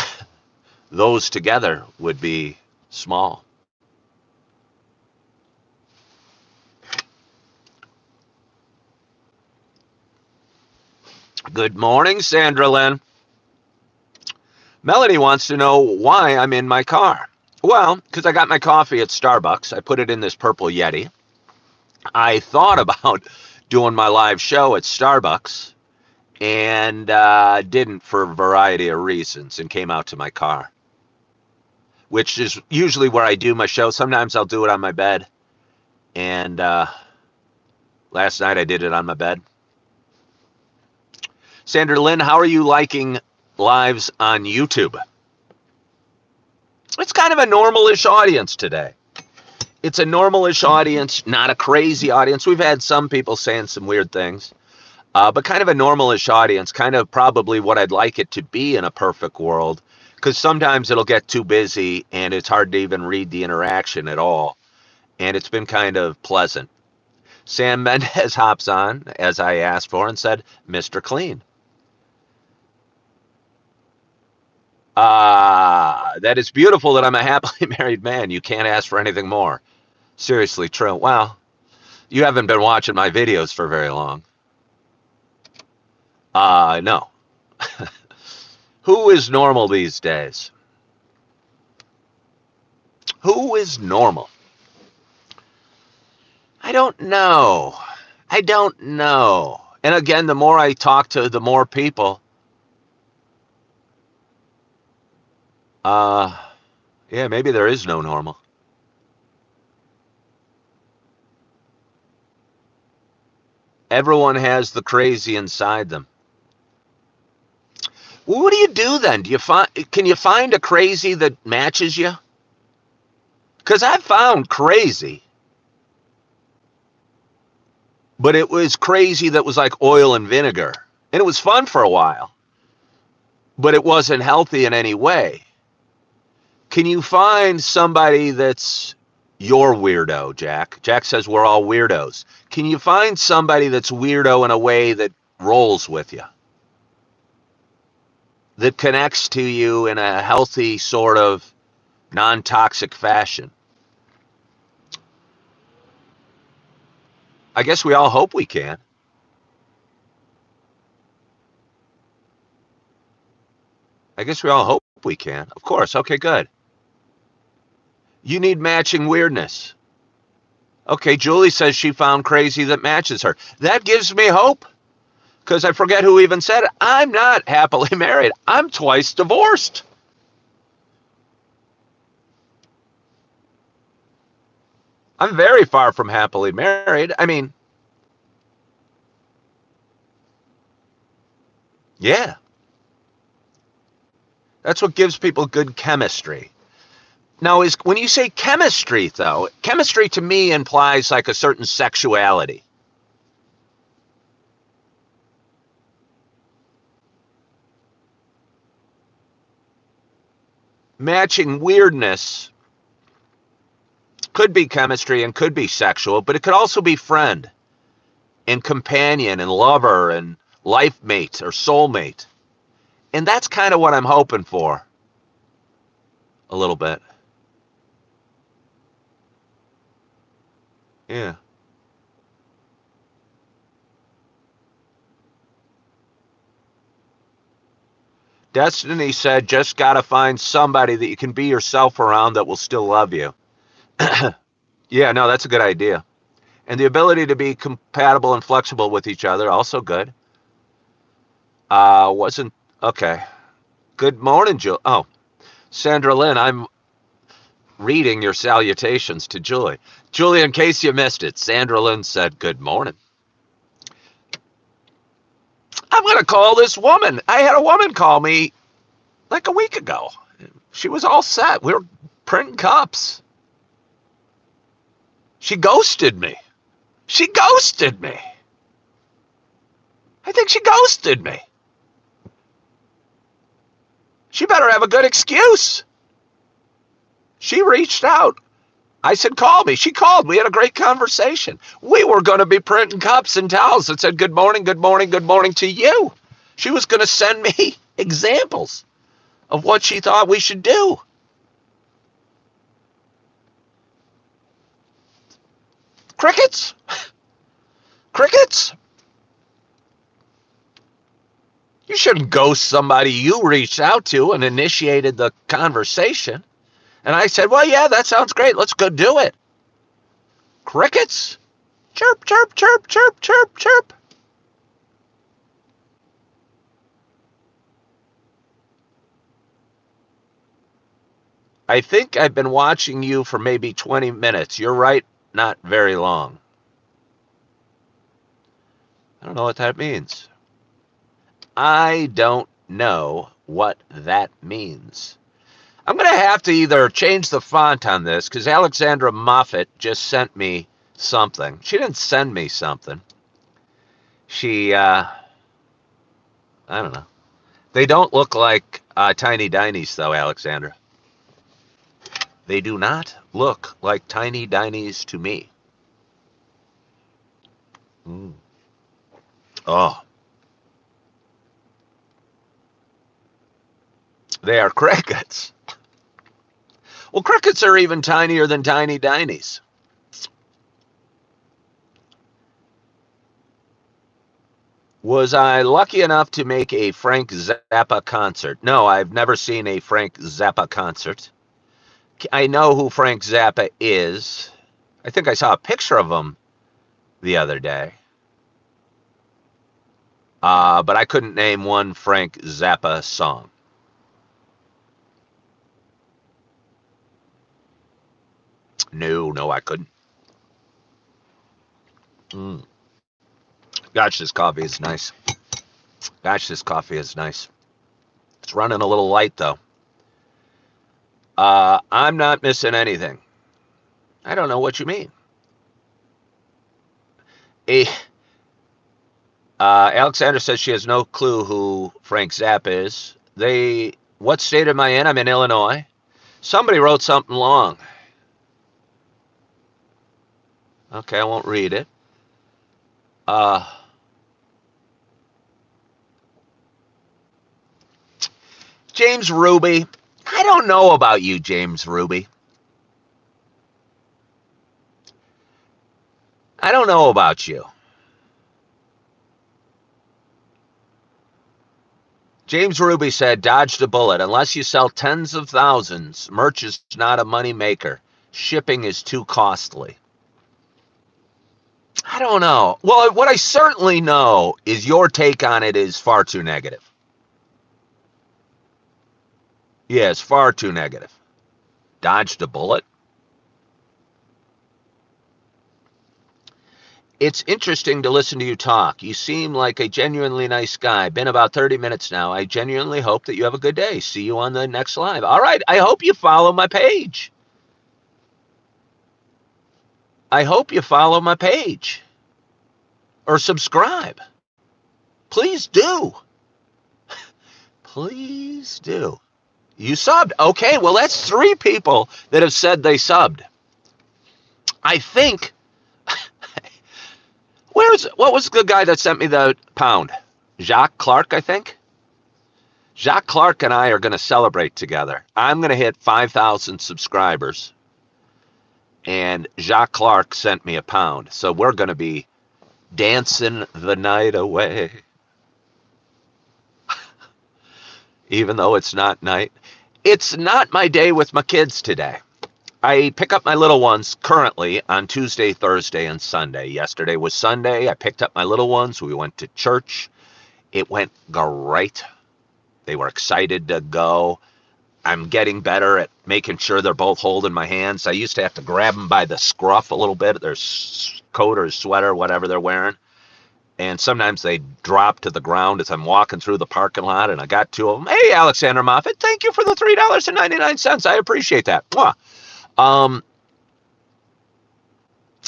those together would be small. Good morning, Sandra Lynn. Melanie wants to know why I'm in my car. Well, because I got my coffee at Starbucks. I put it in this purple Yeti. I thought about doing my live show at Starbucks and didn't for a variety of reasons and came out to my car, which is usually where I do my show. Sometimes I'll do it on my bed. And last night I did it on my bed. Sandra Lynn, how are you liking lives on YouTube? It's kind of a normal-ish audience today. It's a normal-ish audience, not a crazy audience. We've had some people saying some weird things, but kind of a normal-ish audience, kind of probably what I'd like it to be in a perfect world, because sometimes it'll get too busy and it's hard to even read the interaction at all, and it's been kind of pleasant. Sam Mendez hops on, as I asked for, and said, Mr. Clean. That is beautiful that I'm a happily married man. You can't ask for anything more. Seriously, true. Well, you haven't been watching my videos for very long. No. Who is normal these days? Who is normal? I don't know. I don't know. And again, the more I talk to the more people, yeah, maybe there is no normal. Everyone has the crazy inside them. Well, what do you do then? Can you find a crazy that matches you? Because I've found crazy, but it was crazy that was like oil and vinegar. And it was fun for a while, but it wasn't healthy in any way. Can you find somebody that's your weirdo, Jack? Jack says we're all weirdos. Can you find somebody that's weirdo in a way that rolls with you? That connects to you in a healthy sort of non-toxic fashion? I guess we all hope we can. I guess we all hope we can. Of course. Okay, good. You need matching weirdness. Okay, Julie says she found crazy that matches her. That gives me hope. Because I forget who even said it. I'm not happily married. I'm twice divorced. I'm very far from happily married. I mean, yeah. That's what gives people good chemistry. Now, when you say chemistry, though, chemistry to me implies like a certain sexuality. Matching weirdness could be chemistry and could be sexual, but it could also be friend and companion and lover and life mate or soulmate. And that's kind of what I'm hoping for. A little bit. Yeah. Destiny said, just got to find somebody that you can be yourself around that will still love you. Yeah, no, that's a good idea. And the ability to be compatible and flexible with each other, also good. Wasn't, okay. Good morning, Julie. Oh, Sandra Lynn, I'm reading your salutations to Julie. Julie, in case you missed it, Sandra Lynn said, good morning. I'm going to call this woman. I had a woman call me like a week ago. She was all set. We were printing cups. She ghosted me. She ghosted me. I think she ghosted me. She better have a good excuse. She reached out. I said, call me. She called. We had a great conversation. We were going to be printing cups and towels that said, good morning, good morning, good morning to you. She was going to send me examples. of what she thought we should do. Crickets. Crickets. You shouldn't ghost somebody you reached out to and initiated the conversation. And I said, well, yeah, that sounds great. Let's go do it. Crickets. Chirp, chirp, chirp, chirp, chirp, chirp. I think I've been watching you for maybe 20 minutes. You're right, not very long. I don't know what that means. I don't know what that means. I'm going to have to either change the font on this because Alexandra Moffat just sent me something. She didn't send me something. She, I don't know. They don't look like Tiny Dinies, though, Alexandra. They do not look like Tiny Dinies to me. Mm. Oh. They are crickets. Well, crickets are even tinier than Tiny Dinies. Was I lucky enough to make a Frank Zappa concert? No, I've never seen a Frank Zappa concert. I know who Frank Zappa is. I think I saw a picture of him the other day. But I couldn't name one Frank Zappa song. No, I couldn't. Mm. Gosh, this coffee is nice. Gosh, this coffee is nice. It's running a little light, though. I'm not missing anything. I don't know what you mean. A, Alexander says she has no clue who Frank Zappa is. What state am I in? I'm in Illinois. Somebody wrote something long. Okay, I won't read it. James Ruby. I don't know about you, James Ruby. I don't know about you. James Ruby said, dodged a bullet. Unless you sell tens of thousands, merch is not a money maker. Shipping is too costly. I don't know. Well, what I certainly know is your take on it is far too negative. Yeah, it's far too negative. Dodged a bullet? It's interesting to listen to you talk. You seem like a genuinely nice guy. Been about 30 minutes now. I genuinely hope that you have a good day. See you on the next live. All right. I hope you follow my page. I hope you follow my page. Or subscribe. Please do. Please do. You subbed. Okay, well, that's 3 people that have said they subbed. I think. What was the guy that sent me the pound? Jacques Clark, I think. Jacques Clark and I are going to celebrate together. I'm going to hit 5,000 subscribers. And Jacques Clark sent me a pound. So we're going to be dancing the night away. Even though it's not night. It's not my day with my kids today. I pick up my little ones currently on Tuesday, Thursday, and Sunday. Yesterday was Sunday. I picked up my little ones. We went to church. It went great. They were excited to go. I'm getting better at making sure they're both holding my hands. I used to have to grab them by the scruff a little bit, their coat or sweater, whatever they're wearing. And sometimes they drop to the ground as I'm walking through the parking lot, and I got 2 of them. Hey, Alexander Moffat, thank you for the $3.99. I appreciate that.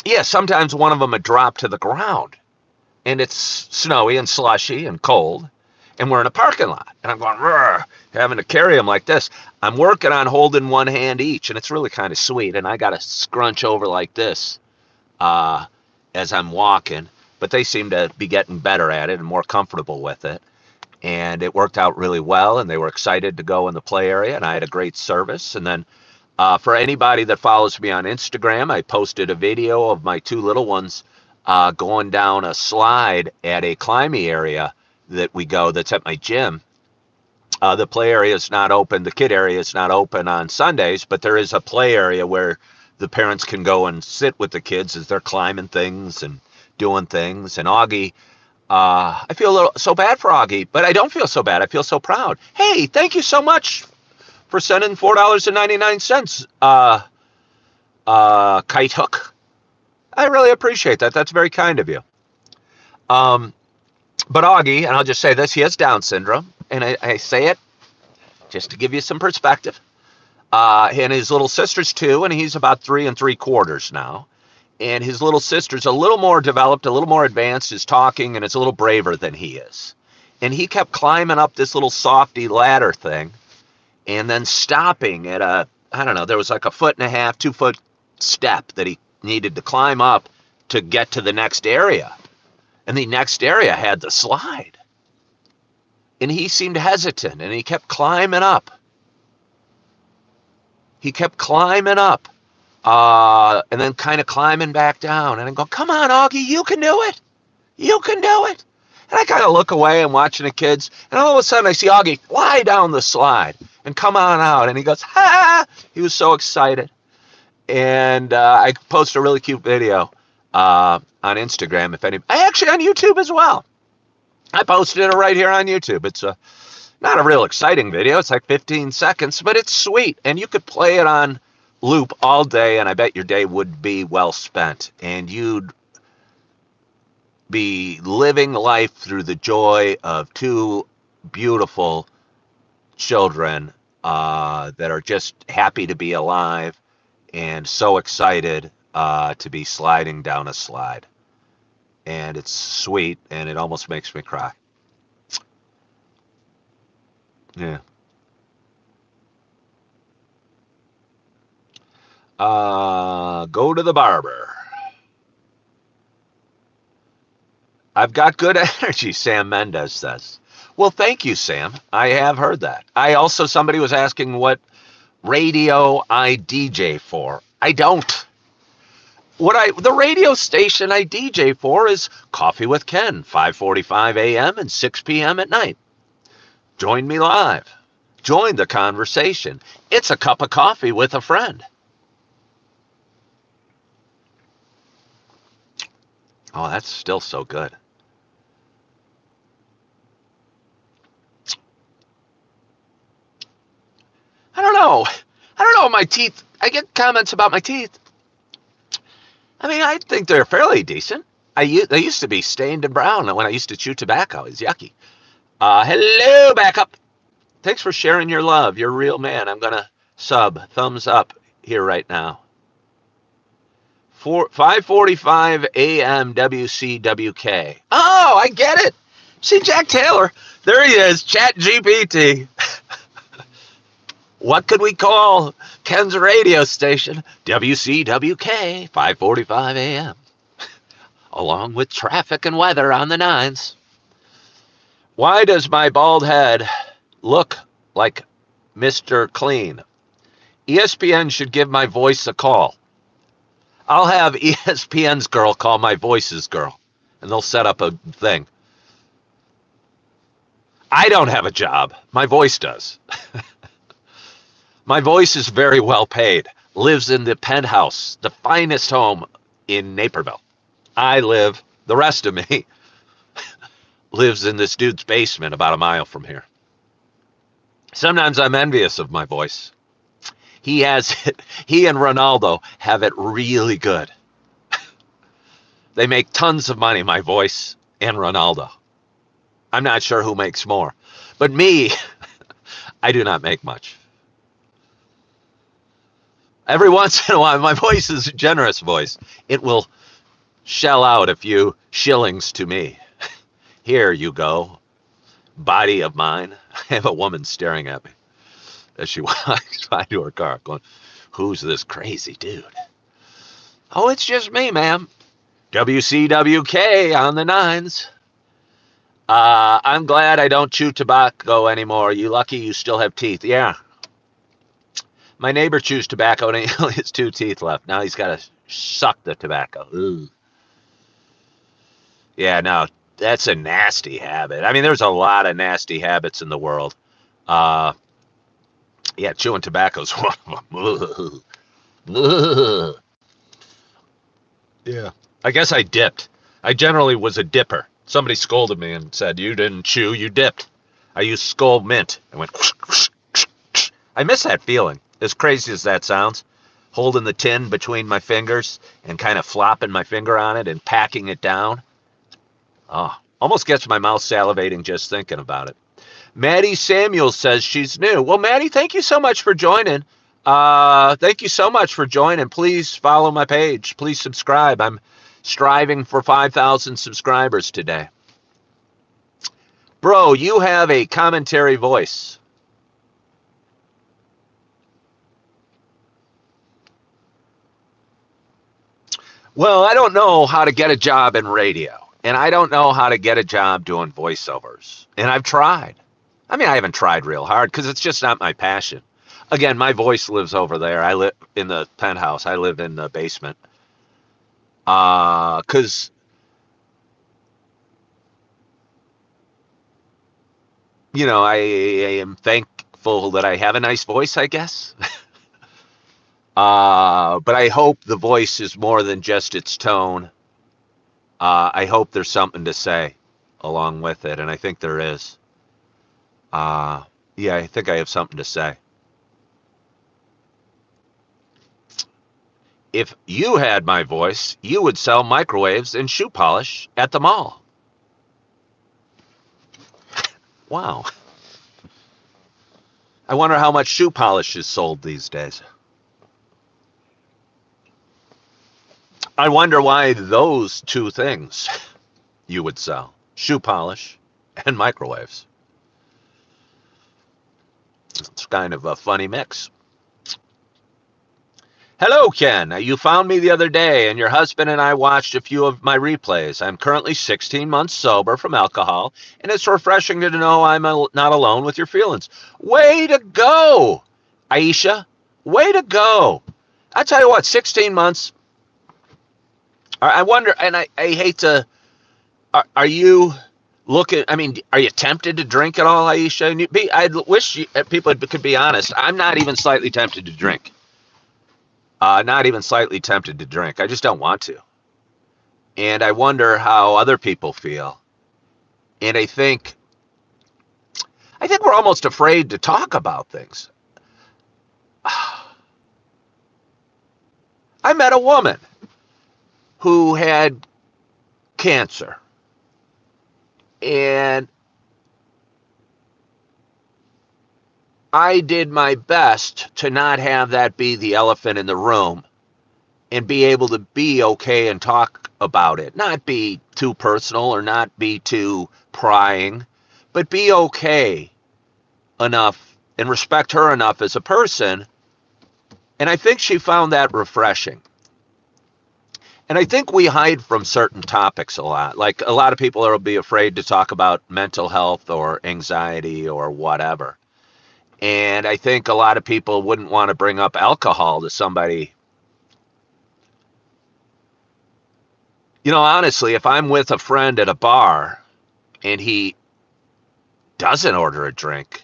Yeah, sometimes one of them would drop to the ground, and it's snowy and slushy and cold, and we're in a parking lot, and I'm going, having to carry them like this. I'm working on holding one hand each, and it's really kind of sweet, and I got to scrunch over like this as I'm walking, but they seem to be getting better at it and more comfortable with it. and it worked out really well, and they were excited to go in the play area, and I had a great service. And then for anybody that follows me on Instagram, I posted a video of my two little ones going down a slide at a climbing area that we go that's at my gym. The play area is not open. The kid area is not open on Sundays, but there is a play area where the parents can go and sit with the kids as they're climbing things and doing things. And Augie, I feel a little so bad for Augie, but I don't feel so bad. I feel so proud. Hey, thank you so much for sending $4.99. Kite hook. I really appreciate that. That's very kind of you. But Augie, and I'll just say this, he has Down syndrome, and I say it just to give you some perspective. And his little sister's 2, and he's about 3 3/4 now. And his little sister's a little more developed, a little more advanced, is talking, and is a little braver than he is. And he kept climbing up this little softy ladder thing, and then stopping at I don't know, there was like a 1.5 2 foot step that he needed to climb up to get to the next area. And the next area had the slide. And he seemed hesitant, and he kept climbing up. He kept climbing up, and then kind of climbing back down. And I go, come on, Augie, you can do it. You can do it. And I kind of look away and watching the kids, and all of a sudden I see Augie fly down the slide and come on out. And he goes, ha! He was so excited. And I posted a really cute video on Instagram, if any. Actually on YouTube as well. I posted it right here on YouTube. It's not a real exciting video. It's like 15 seconds, but it's sweet. And you could play it on loop all day, and I bet your day would be well spent. And you'd be living life through the joy of 2 beautiful children that are just happy to be alive and so excited to be sliding down a slide. And it's sweet, and it almost makes me cry. Yeah. Go to the barber. I've got good energy, Sam Mendez says. Well, thank you, Sam. I have heard that. Somebody was asking what radio I DJ for. I don't. The radio station I DJ for is Coffee with Ken, 5:45 a.m. and 6 p.m. at night. Join me live. Join the conversation. It's a cup of coffee with a friend. Oh, that's still so good. I don't know. My teeth. I get comments about my teeth. I mean, I think they're fairly decent. They used to be stained and brown when I used to chew tobacco. It's yucky. Hello, backup. Thanks for sharing your love. You're a real man. I'm going to thumbs up here right now. 5:45 a.m. WCWK. Oh, I get it. See, Jack Taylor. There he is, Chat GPT. What could we call Ken's radio station? WCWK, 5:45 a.m. Along with traffic and weather on the 9s. Why does my bald head look like Mr. Clean? ESPN should give my voice a call. I'll have ESPN's girl call my voice's girl, and they'll set up a thing. I don't have a job. My voice does. My voice is very well paid. Lives in the penthouse, the finest home in Naperville. The rest of me, lives in this dude's basement about a mile from here. Sometimes I'm envious of my voice. He and Ronaldo have it really good. They make tons of money, my voice and Ronaldo. I'm not sure who makes more. But me, I do not make much. Every once in a while, my voice is a generous voice. It will shell out a few shillings to me. Here you go, body of mine. I have a woman staring at me as she walks by to her car going, who's this crazy dude? Oh, it's just me, ma'am. WCWK on the 9s. I'm glad I don't chew tobacco anymore. You lucky you still have teeth. Yeah. My neighbor chews tobacco and he only has 2 teeth left. Now he's got to suck the tobacco. Ooh. Yeah, no, that's a nasty habit. I mean, there's a lot of nasty habits in the world. Uh, yeah, chewing tobacco's one of them. Yeah. I guess I dipped. I generally was a dipper. Somebody scolded me and said, "You didn't chew, you dipped." I used Skull Mint. I went. I miss that feeling. As crazy as that sounds, holding the tin between my fingers and kind of flopping my finger on it and packing it down. Oh, almost gets my mouth salivating just thinking about it. Maddie Samuel says she's new. Well, Maddie, thank you so much for joining. Thank you so much for joining. Please follow my page. Please subscribe. I'm striving for 5,000 subscribers today. Bro, you have a commentary voice. Well, I don't know how to get a job in radio, and I don't know how to get a job doing voiceovers. And I've tried. I mean, I haven't tried real hard because it's just not my passion. Again, my voice lives over there. I live in the penthouse. I live in the basement. Because I am thankful that I have a nice voice, I guess. But I hope the voice is more than just its tone. I hope there's something to say along with it, and I think there is. Yeah, I think I have something to say. If you had my voice, you would sell microwaves and shoe polish at the mall. Wow. I wonder how much shoe polish is sold these days. I wonder why those two things you would sell: shoe polish and microwaves. It's kind of a funny mix. Hello, Ken. You found me the other day, and your husband and I watched a few of my replays. I'm currently 16 months sober from alcohol, and it's refreshing to know I'm not alone with your feelings. Way to go, Aisha. Way to go. I tell you what, 16 months. I wonder, and I hate to. Are you looking? I mean, are you tempted to drink at all, Aisha? I wish people could be honest. I'm not even slightly tempted to drink. Not even slightly tempted to drink. I just don't want to. And I wonder how other people feel. And I think we're almost afraid to talk about things. I met a woman who had cancer. And I did my best to not have that be the elephant in the room and be able to be okay and talk about it. Not be too personal or not be too prying, but be okay enough and respect her enough as a person. And I think she found that refreshing. And I think we hide from certain topics a lot. Like a lot of people will be afraid to talk about mental health or anxiety or whatever. And I think a lot of people wouldn't want to bring up alcohol to somebody. Honestly, if I'm with a friend at a bar and he doesn't order a drink,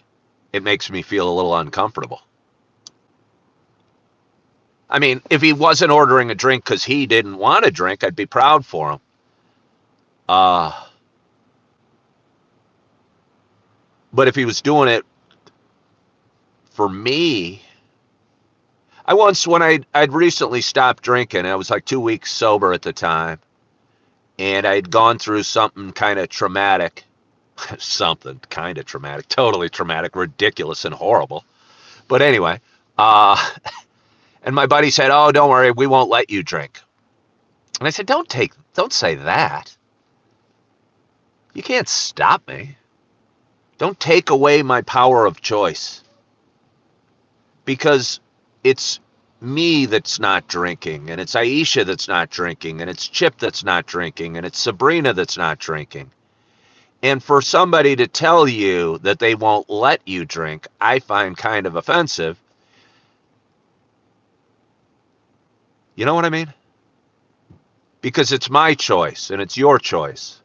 it makes me feel a little uncomfortable. I mean, if he wasn't ordering a drink because he didn't want a drink, I'd be proud for him. But if he was doing it for me, when I'd recently stopped drinking, I was like 2 weeks sober at the time, and I'd gone through something kind of traumatic, totally traumatic, ridiculous, and horrible. But anyway, and my buddy said, "Oh, don't worry, we won't let you drink." And I said, "Don't say that. You can't stop me. Don't take away my power of choice. Because it's me that's not drinking, and it's Aisha that's not drinking, and it's Chip that's not drinking, and it's Sabrina that's not drinking. And for somebody to tell you that they won't let you drink, I find kind of offensive. You know what I mean? Because it's my choice and it's your choice.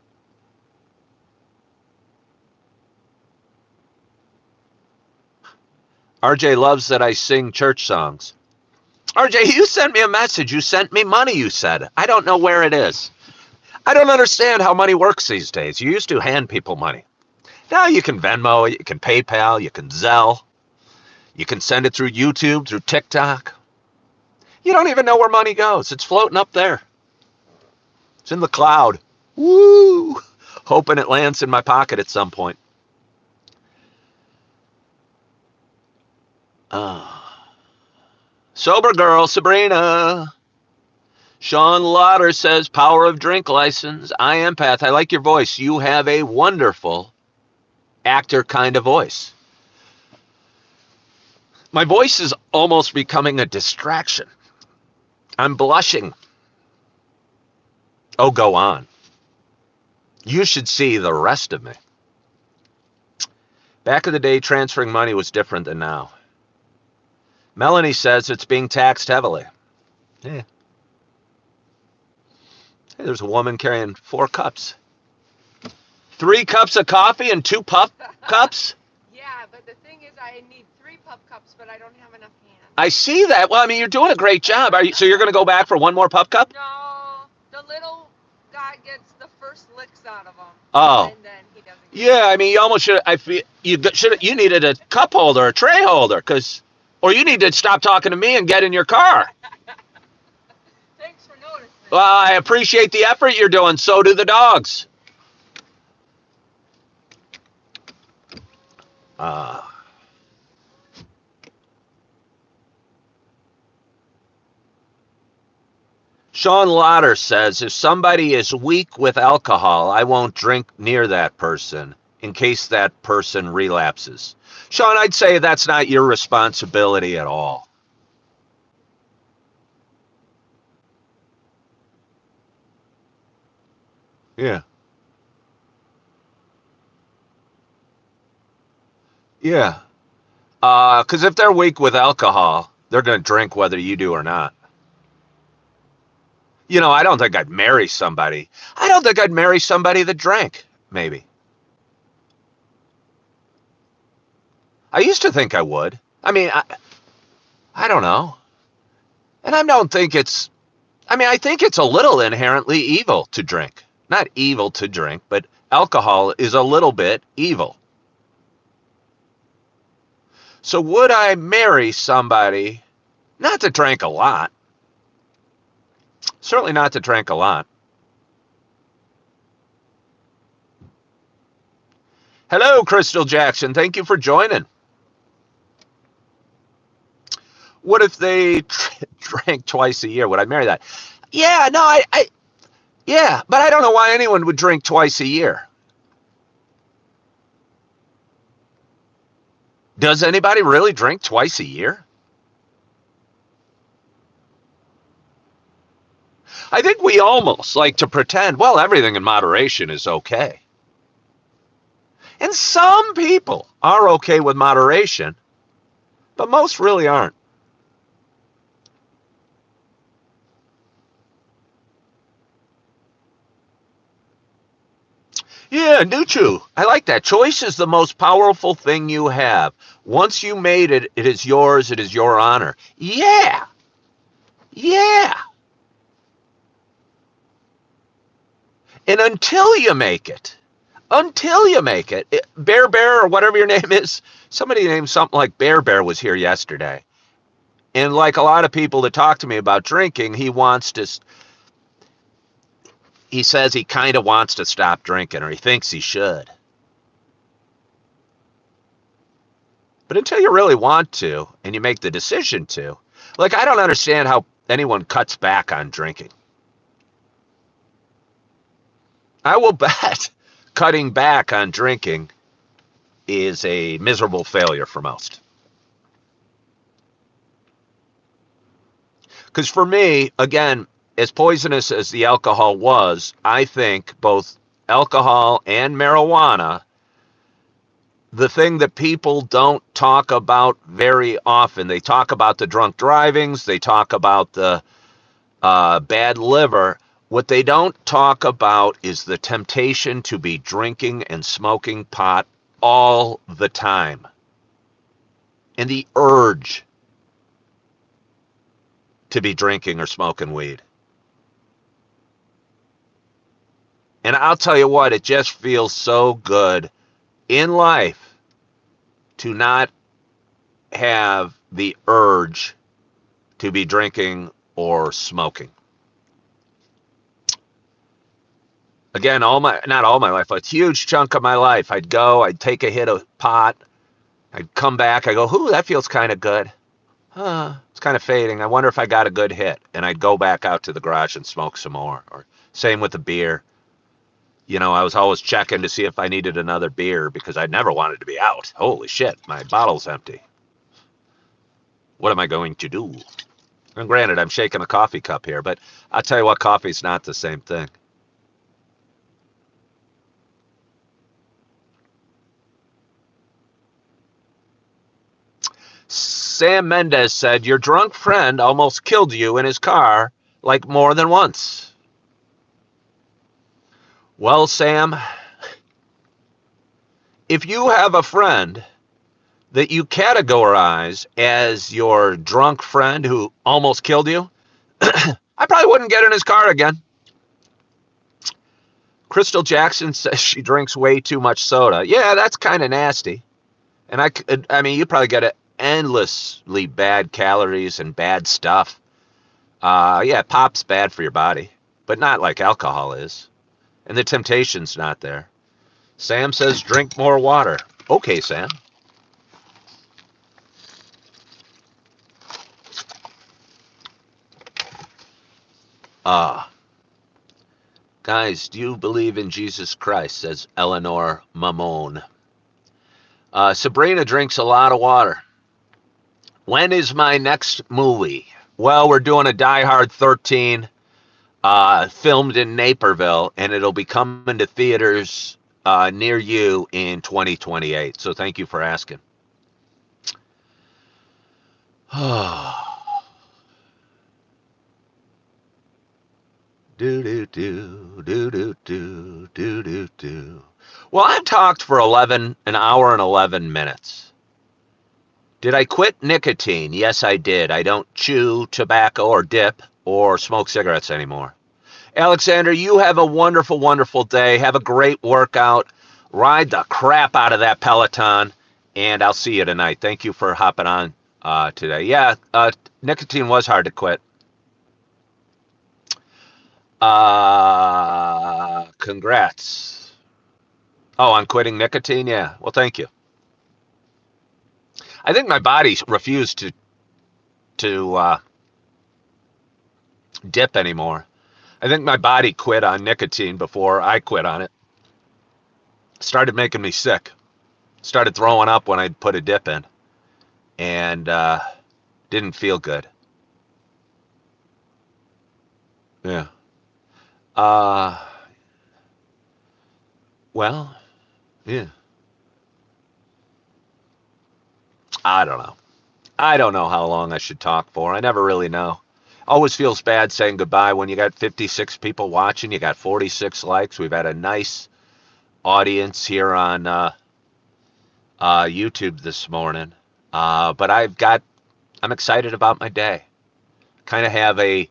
RJ loves that I sing church songs. RJ, you sent me a message. You sent me money, you said. I don't know where it is. I don't understand how money works these days. You used to hand people money. Now you can Venmo, you can PayPal, you can Zelle, you can send it through YouTube, through TikTok. You don't even know where money goes. It's floating up there. It's in the cloud. Woo! Hoping it lands in my pocket at some point. Sober girl, Sabrina. Sean Lauder says, power of drink license. I empath. I like your voice. You have a wonderful actor kind of voice. My voice is almost becoming a distraction. I'm blushing. Oh, go on. You should see the rest of me. Back in the day, transferring money was different than now. Melanie says it's being taxed heavily. Yeah. Hey, there's a woman carrying 4 cups. 3 cups of coffee and 2 puff cups?
Yeah, but the thing is I need 3 puff cups, but I don't have enough hands.
I see that. Well, I mean, you're doing a great job. So you're going to go back for 1 more puff cup?
No, the little guy gets the first licks out of them.
Oh.
And then he doesn't.
Yeah, I mean, you almost should. I feel you needed a cup holder, a tray holder, or you need to stop talking to me and get in your car.
Thanks for noticing.
Well, I appreciate the effort you're doing. So do the dogs. Sean Lauder says, if somebody is weak with alcohol, I won't drink near that person in case that person relapses. Sean, I'd say that's not your responsibility at all. Yeah. Yeah. Because if they're weak with alcohol, they're going to drink whether you do or not. You know, I don't think I'd marry somebody. I don't think I'd marry somebody that drank, maybe. I used to think I would. I mean, I don't know. And I don't think it's, I mean, I think it's a little inherently evil to drink. Not evil to drink, but alcohol is a little bit evil. So would I marry somebody not that drank a lot? Certainly not that drank a lot. Hello, Crystal Jackson. Thank you for joining. What if they drank twice a year? Would I marry that? Yeah, no, yeah, but I don't know why anyone would drink twice a year. Does anybody really drink twice a year? I think we almost like to pretend, well, everything in moderation is okay. And some people are okay with moderation, but most really aren't. Yeah, Nuchu, I like that. Choice is the most powerful thing you have. Once you made it, it is yours, it is your honor. Yeah. Yeah. And until you make it, Bear Bear or whatever your name is, somebody named something like Bear Bear was here yesterday. And like a lot of people that talk to me about drinking, he says he kind of wants to stop drinking, or he thinks he should. But until you really want to, and you make the decision to, like, I don't understand how anyone cuts back on drinking. I will bet cutting back on drinking is a miserable failure for most. Because for me, again, as poisonous as the alcohol was, I think both alcohol and marijuana, the thing that people don't talk about very often, they talk about the drunk drivings, they talk about the bad liver. What they don't talk about is the temptation to be drinking and smoking pot all the time, and the urge to be drinking or smoking weed. And I'll tell you what, it just feels so good in life to not have the urge to be drinking or smoking. Again, not all my life, but a huge chunk of my life, I'd take a hit of pot, I'd come back, I go, ooh, that feels kind of good. It's kind of fading. I wonder if I got a good hit. And I'd go back out to the garage and smoke some more. Or same with the beer. You know, I was always checking to see if I needed another beer because I never wanted to be out. Holy shit, my bottle's empty. What am I going to do? And granted, I'm shaking a coffee cup here, but I'll tell you what, coffee's not the same thing. Sam Mendez said, your drunk friend almost killed you in his car like more than once. Well, Sam, if you have a friend that you categorize as your drunk friend who almost killed you, I probably wouldn't get in his car again. Crystal Jackson says she drinks way too much soda. Yeah, that's kind of nasty. And I mean, you probably get endlessly bad calories and bad stuff. Yeah, pop's bad for your body, but not like alcohol is. And the temptation's not there. Sam says drink more water. Okay, Sam. Guys, do you believe in Jesus Christ? Says Eleanor Mamone. Sabrina drinks a lot of water. When is my next movie? Well, we're doing a Die Hard 13 filmed in Naperville, and it'll be coming to theaters near you in 2028. So thank you for asking. Do. Well, I've talked for an hour and 11 minutes. Did I quit nicotine? Yes, I did. I don't chew tobacco or dip or smoke cigarettes anymore. Alexander, you have a wonderful, wonderful day. Have a great workout. Ride the crap out of that Peloton, and I'll see you tonight. Thank you for hopping on today. Yeah, nicotine was hard to quit. Congrats. Oh, on quitting nicotine? Yeah. Well, thank you. I think my body refused to dip anymore. I think my body quit on nicotine before I quit on it. Started making me sick. Started throwing up when I'd put a dip in. And didn't feel good. Yeah. Well, yeah. I don't know. I don't know how long I should talk for. I never really know. Always feels bad saying goodbye when you got 56 people watching. You got 46 likes. We've had a nice audience here on YouTube this morning. But I'm excited about my day. Kind of have a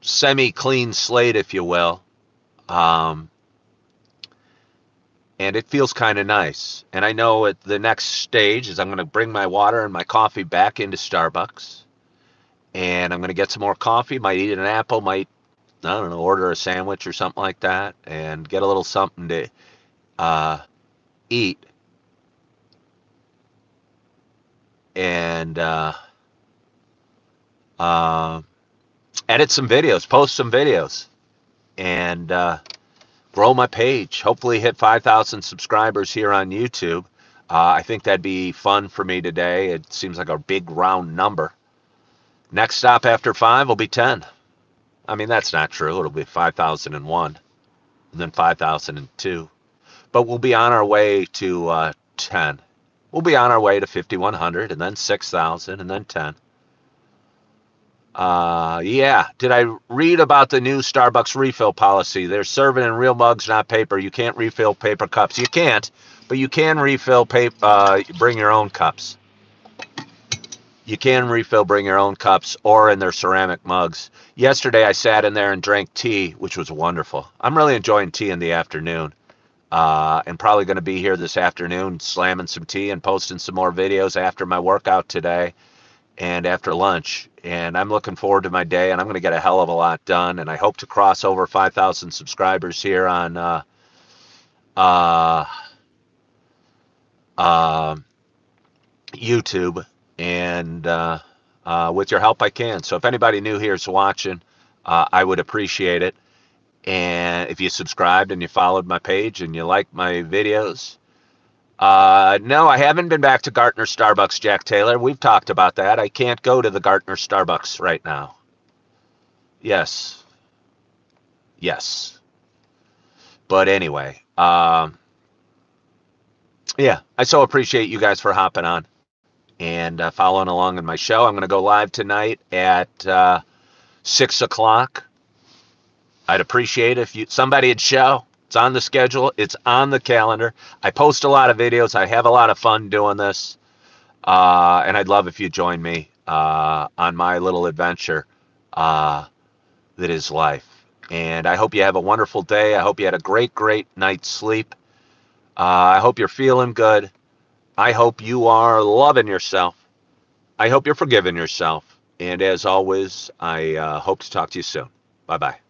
semi-clean slate, if you will. And it feels kind of nice. And I know at the next stage is I'm going to bring my water and my coffee back into Starbucks. And I'm going to get some more coffee, might eat an apple, might, I don't know, order a sandwich or something like that, and get a little something to eat. And edit some videos, post some videos, and grow my page. Hopefully hit 5,000 subscribers here on YouTube. I think that'd be fun for me today. It seems like a big round number. Next stop after 5 will be 10. I mean, that's not true. It'll be 5,001. and then 5,002. But we'll be on our way to 10. We'll be on our way to 5,100, and then 6,000, and then 10. Yeah. Did I read about the new Starbucks refill policy? They're serving in real mugs, not paper. You can't refill paper cups. You can't, but you can refill paper. Bring your own cups. You can refill, bring your own cups, or in their ceramic mugs. Yesterday, I sat in there and drank tea, which was wonderful. I'm really enjoying tea in the afternoon. And probably going to be here this afternoon slamming some tea and posting some more videos after my workout today and after lunch. And I'm looking forward to my day, and I'm going to get a hell of a lot done. And I hope to cross over 5,000 subscribers here on YouTube. And with your help, I can. So if anybody new here is watching, I would appreciate it. And if you subscribed and you followed my page and you like my videos. No, I haven't been back to Gartner Starbucks, Jack Taylor. We've talked about that. I can't go to the Gartner Starbucks right now. Yes. Yes. But anyway, yeah, I so appreciate you guys for hopping on and following along in my show. I'm going to go live tonight at 6 o'clock. I'd appreciate it if somebody would show. It's on the schedule. It's on the calendar. I post a lot of videos. I have a lot of fun doing this. And I'd love if you join me on my little adventure that is life. And I hope you have a wonderful day. I hope you had a great, great night's sleep. I hope you're feeling good. I hope you are loving yourself. I hope you're forgiving yourself. And as always, I hope to talk to you soon. Bye-bye.